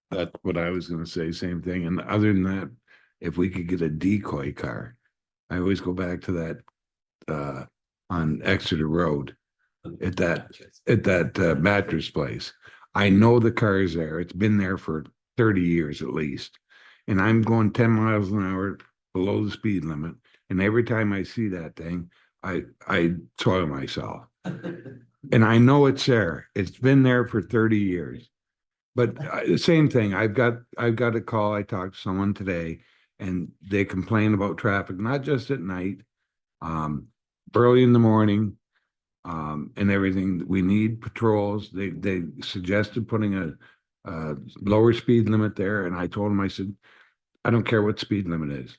that's what I was gonna say, same thing. And other than that, if we could get a decoy car, I always go back to that, on Exeter Road at that mattress place. I know the car is there. It's been there for 30 years at least. And I'm going 10 miles an hour below the speed limit. And every time I see that thing, I soil myself. And I know it's there. It's been there for 30 years. But the same thing, I've got a call. I talked to someone today and they complain about traffic, not just at night, early in the morning, and everything. We need patrols. They suggested putting a lower speed limit there. And I told them, I said, I don't care what speed limit is.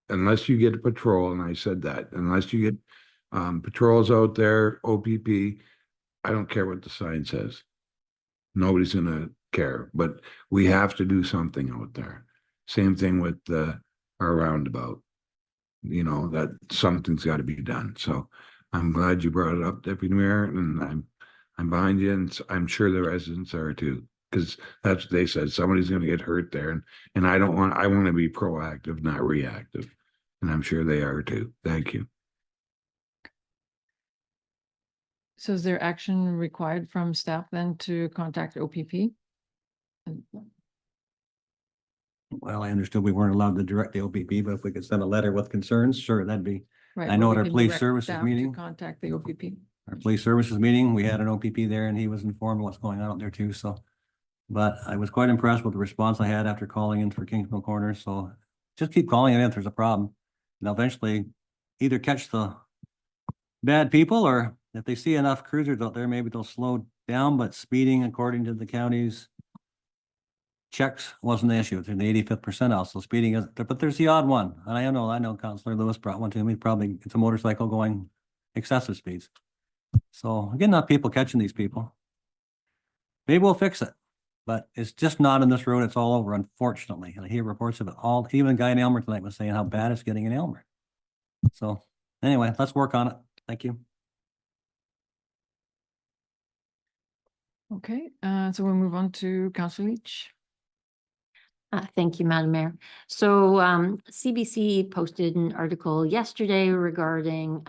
Unless you get a patrol, and I said that, unless you get patrols out there, OPP, I don't care what the sign says. Nobody's gonna care, but we have to do something out there. Same thing with our roundabout. You know, that something's got to be done. So I'm glad you brought it up, Deputy Mayor, and I'm behind you, and I'm sure the residents are too, because that's what they said. Somebody's gonna get hurt there, and I want to be proactive, not reactive. And I'm sure they are too. Thank you. So is there action required from staff then to contact OPP? Well, I understood we weren't allowed to direct the OPP, but if we could send a letter with concerns, sure, that'd be, Right, I know but at we our can police direct services staff to meeting- Contact the OPP. our police services meeting, we had an OPP there and he was informed of what's going on out there too, so. But I was quite impressed with the response I had after calling in for Kingsmill Corner, so just keep calling in if there's a problem. And they'll eventually either catch the bad people, or if they see enough cruisers out there, maybe they'll slow down, but speeding according to the county's checks wasn't the issue. It's in the 85th percentile, so speeding is, but there's the odd one. And I know Councillor Lewis brought one to me, probably it's a motorcycle going excessive speeds. So again, not people catching these people. Maybe we'll fix it, but it's just not in this road. It's all over, unfortunately. And I hear reports of it all. Even a guy in Elmer tonight was saying how bad it's getting in Elmer. So anyway, let's work on it. Thank you. Okay, so we'll move on to Councillor Leach. Thank you, Madam Mayor. So CBC posted an article yesterday regarding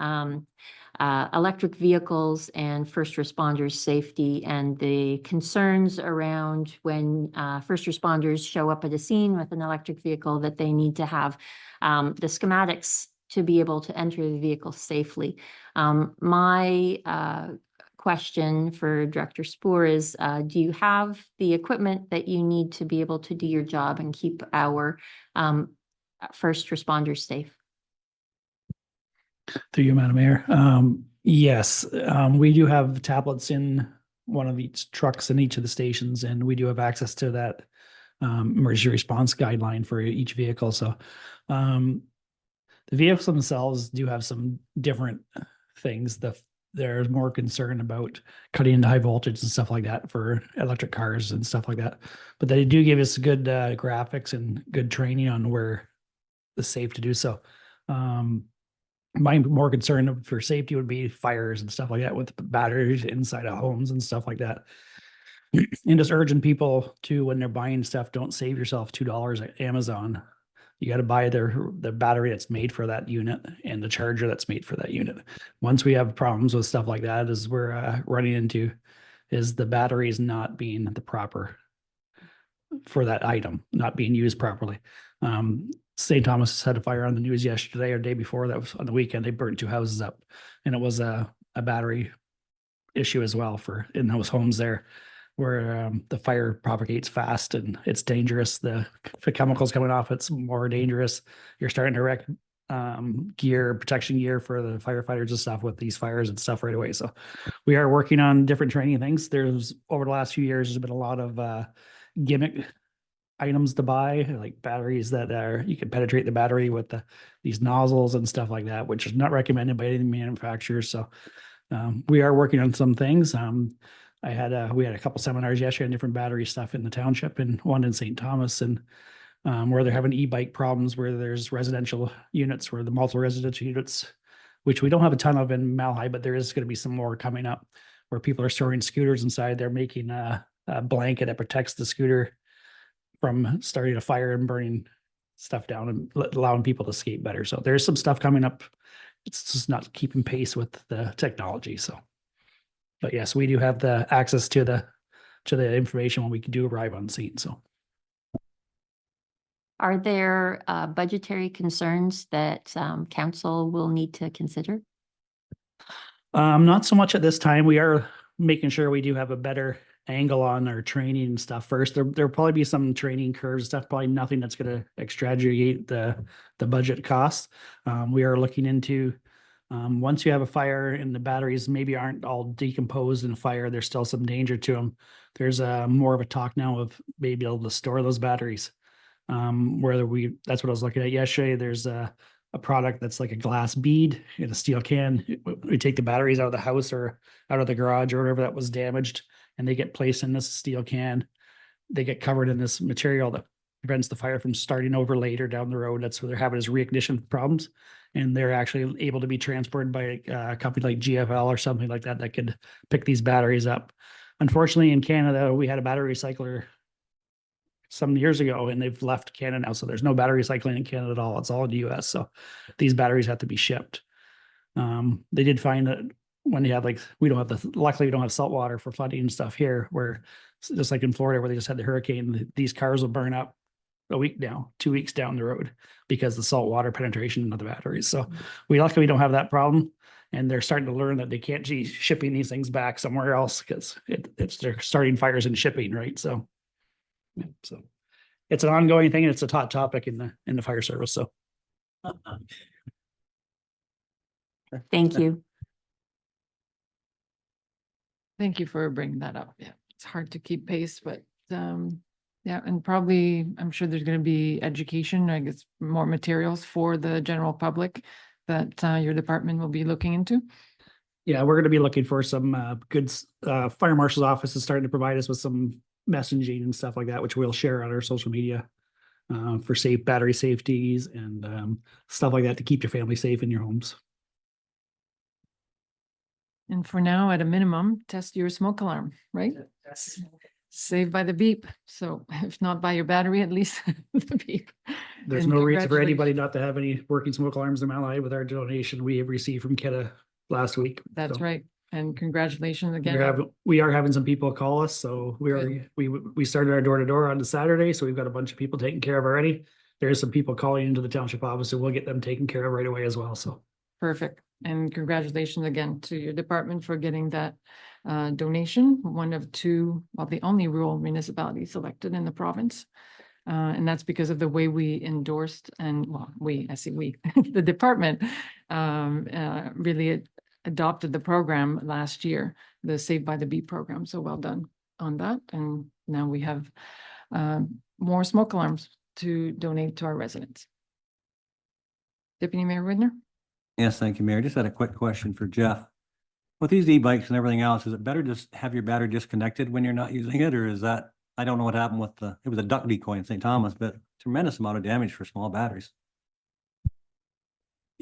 electric vehicles and first responders' safety and the concerns around when first responders show up at a scene with an electric vehicle, that they need to have the schematics to be able to enter the vehicle safely. My question for Director Spoor is, do you have the equipment that you need to be able to do your job and keep our first responders safe? Through you, Madam Mayor. Yes, we do have tablets in one of each trucks in each of the stations, and we do have access to that emergency response guideline for each vehicle. So the vehicles themselves do have some different things. There's more concern about cutting into high voltage and stuff like that for electric cars and stuff like that. But they do give us good graphics and good training on where it's safe to do so. My more concern for safety would be fires and stuff like that with batteries inside of homes and stuff like that. And just urging people to, when they're buying stuff, don't save yourself $2 at Amazon. You got to buy the battery that's made for that unit and the charger that's made for that unit. Once we have problems with stuff like that, as we're running into, is the battery is not being the proper for that item, not being used properly. St. Thomas had a fire on the news yesterday or day before. That was on the weekend. They burnt 2 houses up, and it was a battery issue as well in those homes there, where the fire propagates fast and it's dangerous. The chemicals coming off, it's more dangerous. You're starting to wreck gear, protection gear for the firefighters and stuff with these fires and stuff right away. So we are working on different training things. There's over the last few years, there's been a lot of gimmick items to buy, like batteries that are, you can penetrate the battery with these nozzles and stuff like that, which is not recommended by any manufacturers. So we are working on some things. We had a couple seminars yesterday on different battery stuff in the township, and one in St. Thomas, and where they're having e-bike problems, where there's residential units, where the multiple residential units, which we don't have a ton of in Malahide, but there is going to be some more coming up, where people are storing scooters inside. They're making a blanket that protects the scooter from starting a fire and burning stuff down, and allowing people to skate better. So there's some stuff coming up. It's just not keeping pace with the technology. So, but yes, we do have the access to the information when we do arrive on scene. So. Are there budgetary concerns that council will need to consider? Not so much at this time. We are making sure we do have a better angle on our training and stuff first. There'll probably be some training curves, stuff, probably nothing that's going to extrapolate the budget costs. We are looking into once you have a fire and the batteries maybe aren't all decomposed in a fire, there's still some danger to them. There's more of a talk now of maybe able to store those batteries. That's what I was looking at yesterday. There's a product that's like a glass bead in a steel can. We take the batteries out of the house or out of the garage or whatever that was damaged, and they get placed in this steel can. They get covered in this material that prevents the fire from starting over later down the road. That's what they're having is reignition problems. And they're actually able to be transported by a company like GFL or something like that that could pick these batteries up. Unfortunately, in Canada, we had a battery recycler some years ago, and they've left Canada now. So there's no battery recycling in Canada at all. It's all in the US. So these batteries have to be shipped. They did find that when you have luckily we don't have salt water for flooding and stuff here, where just like in Florida, where they just had the hurricane, these cars will burn up a week now, 2 weeks down the road, because the salt water penetration into the batteries. So luckily we don't have that problem. And they're starting to learn that they can't be shipping these things back somewhere else, because they're starting fires and shipping, right? So it's an ongoing thing, and it's a hot topic in the fire service. So Thank you. Thank you for bringing that up. Yeah, it's hard to keep pace, but yeah, and probably I'm sure there's going to be education, I guess, more materials for the general public that your department will be looking into. yeah, we're going to be looking for some goods. Fire marshal's office is starting to provide us with some messaging and stuff like that, which we'll share on our social media for safe battery safeties and stuff like that to keep your family safe in your homes. And for now, at a minimum, test your smoke alarm, right? Saved by the beep. So if not by your battery, at least the beep. There's And no reason for congratulations. anybody not to have any working smoke alarms in Malahide with our donation we have received from Keta last week. That's So right. And congratulations again. we are having some people call us, so we started our door-to-door on the Saturday, so we've got a bunch of people taken care of already. There's some people calling into the township office, so we'll get them taken care of right away as well. So Perfect. And congratulations again to your department for getting that donation, one of two, well, the only rural municipality selected in the province. And that's because of the way we endorsed and, well, I say we, the department really adopted the program last year, the Saved by the Beep program. So well done on that. And now we have more smoke alarms to donate to our residents. Deputy Mayor Widner? Yes, thank you, Mayor. Just had a quick question for Jeff. With these e-bikes and everything else, is it better to just have your battery disconnected when you're not using it? Or is that, I don't know what happened with it was a duck decoy in St. Thomas, but tremendous amount of damage for small batteries.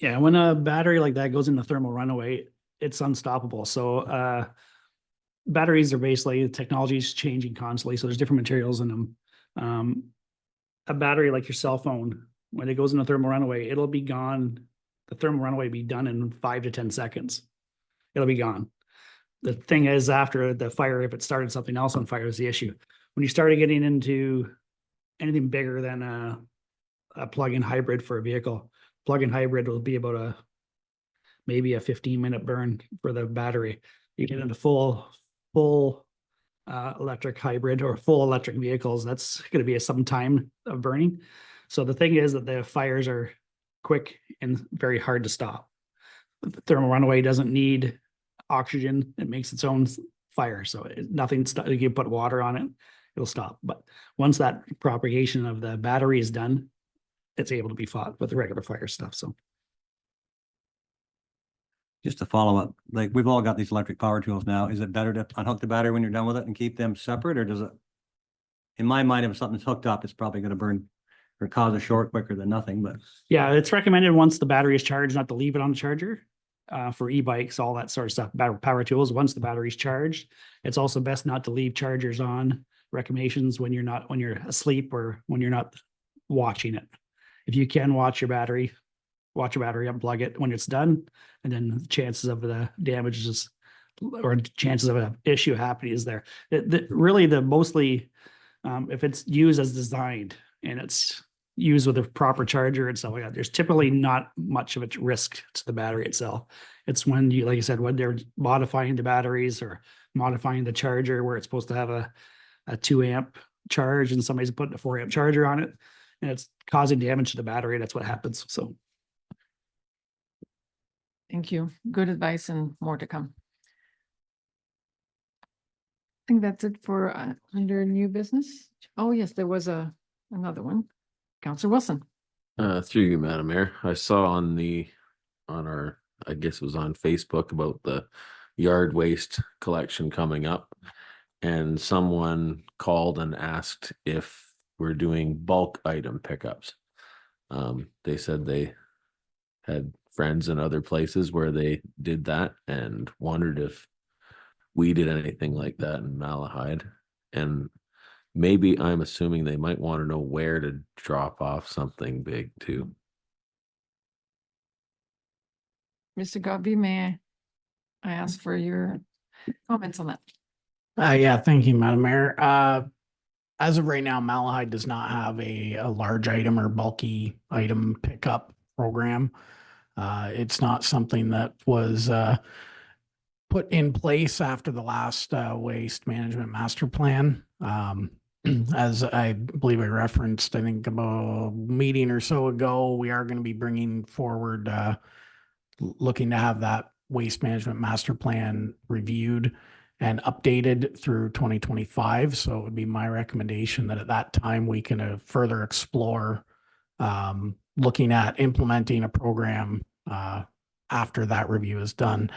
yeah, when a battery like that goes into thermal runaway, it's unstoppable. So batteries are basically, the technology is changing constantly. So there's different materials in them. A battery like your cell phone, when it goes into thermal runaway, it'll be gone. The thermal runaway will be done in 5 to 10 seconds. It'll be gone. The thing is, after the fire, if it started something else on fire, is the issue. When you started getting into anything bigger than a plug-in hybrid for a vehicle, plug-in hybrid will be about maybe a 15-minute burn for the battery. You get into full electric hybrid or full electric vehicles, that's going to be some time of burning. So the thing is that the fires are quick and very hard to stop. The thermal runaway doesn't need oxygen. It makes its own fire. So nothing's, you can put water on it, it'll stop. But once that propagation of the battery is done, it's able to be fought with the regular fire stuff. So Just to follow up, like we've all got these electric power tools now. Is it better to unhook the battery when you're done with it and keep them separate, or does it? In my mind, if something's hooked up, it's probably gonna burn or cause a short quicker than nothing, but yeah, it's recommended once the battery is charged, not to leave it on the charger. For e-bikes, all that sort of stuff, power tools, once the battery's charged. It's also best not to leave chargers on. Recommendations when you're asleep or when you're not watching it. If you can watch your battery, unplug it when it's done, and then the chances of the damages or chances of an issue happening is there. Really the mostly, if it's used as designed and it's used with a proper charger and stuff like that, there's typically not much of a risk to the battery itself. It's when you, like I said, when they're modifying the batteries or modifying the charger where it's supposed to have a 2 amp charge and somebody's putting a 4 amp charger on it and it's causing damage to the battery. That's what happens. So. Thank you. Good advice and more to come. I think that's it for under new business. Oh, yes, there was another one. Counselor Wilson. Through you, Madam Mayor, I saw on our, I guess it was on Facebook about the yard waste collection coming up. And someone called and asked if we're doing bulk item pickups. They said they had friends in other places where they did that and wondered if we did anything like that in Malahide. And maybe I'm assuming they might want to know where to drop off something big too. Mr. Godby, may I ask for your comments on that? Yeah, thank you, Madam Mayor. As of right now, Malahide does not have a large item or bulky item pickup program. It's not something that was put in place after the last waste management master plan. As I believe I referenced, I think about a meeting or so ago, we are going to be bringing forward, looking to have that waste management master plan reviewed and updated through 2025. So it would be my recommendation that at that time we can further explore looking at implementing a program after that review is done,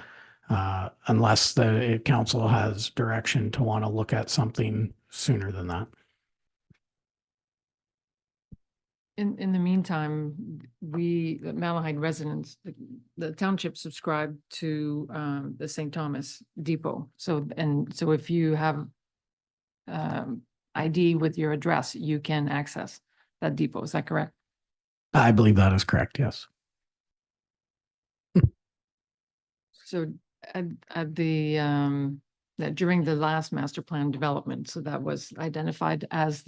unless the council has direction to want to look at something sooner than that. In the meantime, the Malahide residents, the township subscribed to the St. Thomas Depot. So if you have ID with your address, you can access that depot. Is that correct? I believe that is correct. Yes. So at the that during the last master plan development, so that was identified as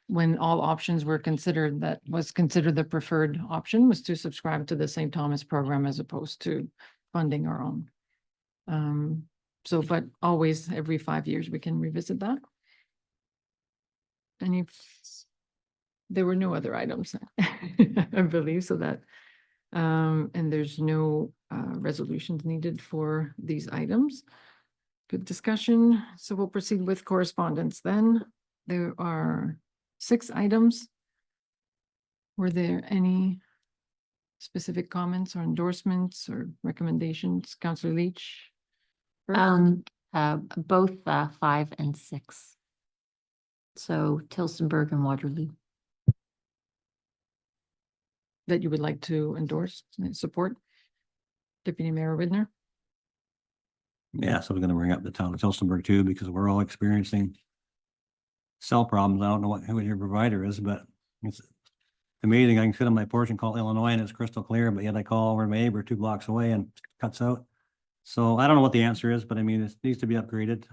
when all options were considered, that was considered the preferred option was to subscribe to the St. Thomas program as opposed to funding our own. But always every 5 years, we can revisit that. And there were no other items, I believe, so that, and there's no resolutions needed for these items. Good discussion. So we'll proceed with correspondence then. There are 6 items. Were there any specific comments or endorsements or recommendations? Councillor Leach? first? Both 5 and 6. So Tilsonburg and Waterloo. That you would like to endorse and support? Deputy Mayor Widner? yeah, so we're gonna bring up the town of Tilsonburg too, because we're all experiencing cell problems. I don't know who your provider is, but it's amazing. I can sit on my porch and call Illinois and it's crystal clear, but yet I call over my neighbor 2 blocks away and cuts out. So I don't know what the answer is, but I mean, it needs to be upgraded.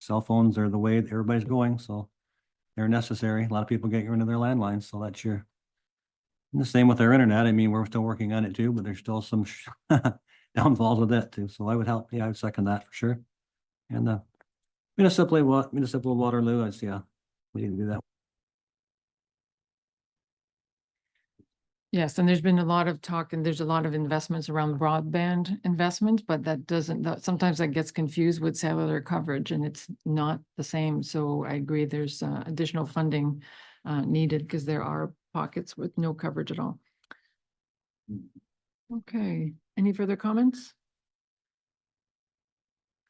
Cell phones are the way that everybody's going, so they're necessary. A lot of people get rid of their landlines, so that's and the same with our internet. I mean, we're still working on it too, but there's still some downfalls with that too. So I would help. Yeah, I would second that for sure. And municipal Waterloo, we need to do that. Yes, and there's been a lot of talk and there's a lot of investments around broadband investment, but that doesn't, sometimes that gets confused with cellular coverage and it's not the same. So I agree, there's additional funding needed because there are pockets with no coverage at all. Okay, any further comments?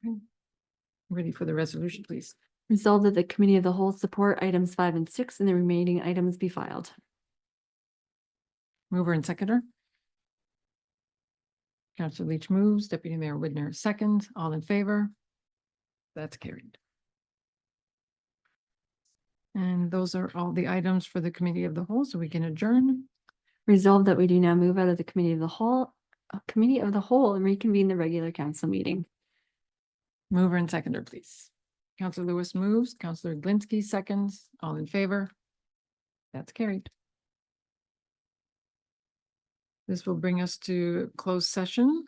Okay. Ready for the resolution, please. Resolved that the Committee of the Whole support items 5 and 6 and the remaining items be filed. Mover and seconder. Councillor Leach moves, Deputy Mayor Widner seconds, all in favor? That's carried. And those are all the items for the Committee of the Whole, so we can adjourn. Resolved that we do now move out of the Committee of the Whole, and reconvene the regular council meeting. Mover and seconder, please. Councillor Lewis moves, Councillor Glinsky seconds, all in favor? That's carried. This will bring us to closed session.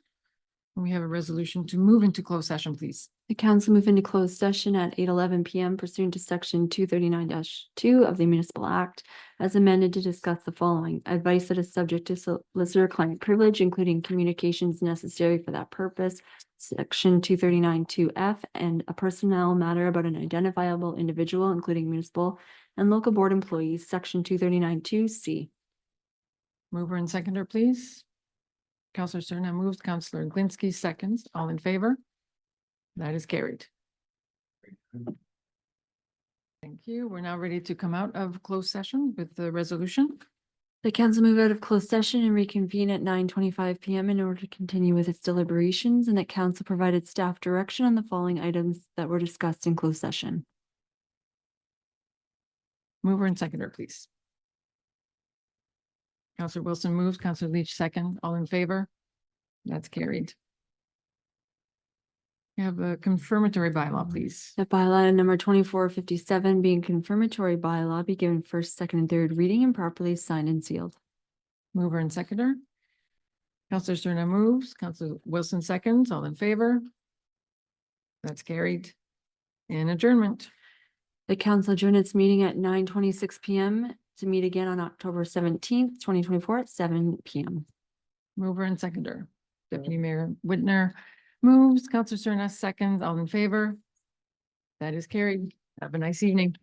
We have a resolution to move into closed session, please. The council move into closed session at 8:11 PM pursuant to section 239-2 of the Municipal Act as amended to discuss the following: advice that is subject to solicitor-client privilege, including communications necessary for that purpose, section 239-2F, and a personnel matter about an identifiable individual, including municipal and local board employees, section 239-2C. Mover and seconder, please. Councillor Cerna moves, Councillor Glinsky seconds, all in favor? That is carried. Thank you. We're now ready to come out of closed session with the resolution. The council move out of closed session and reconvene at 9:25 PM in order to continue with its deliberations, and that council provided staff direction on the following items that were discussed in closed session. Mover and seconder, please. Councillor Wilson moves, Councillor Leach second, all in favor? That's carried. We have a confirmatory bylaw, please. That bylaw number 2457 being confirmatory bylaw be given first, second, and third reading and properly signed and sealed. Mover and seconder. Councillor Cerna moves, Councillor Wilson seconds, all in favor? That's carried. And adjournment. The council adjourned its meeting at 9:26 PM to meet again on October 17th, 2024 at 7 PM. Mover and seconder. Deputy Mayor Widner moves, Councillor Cerna seconds, all in favor? That is carried. Have a nice evening.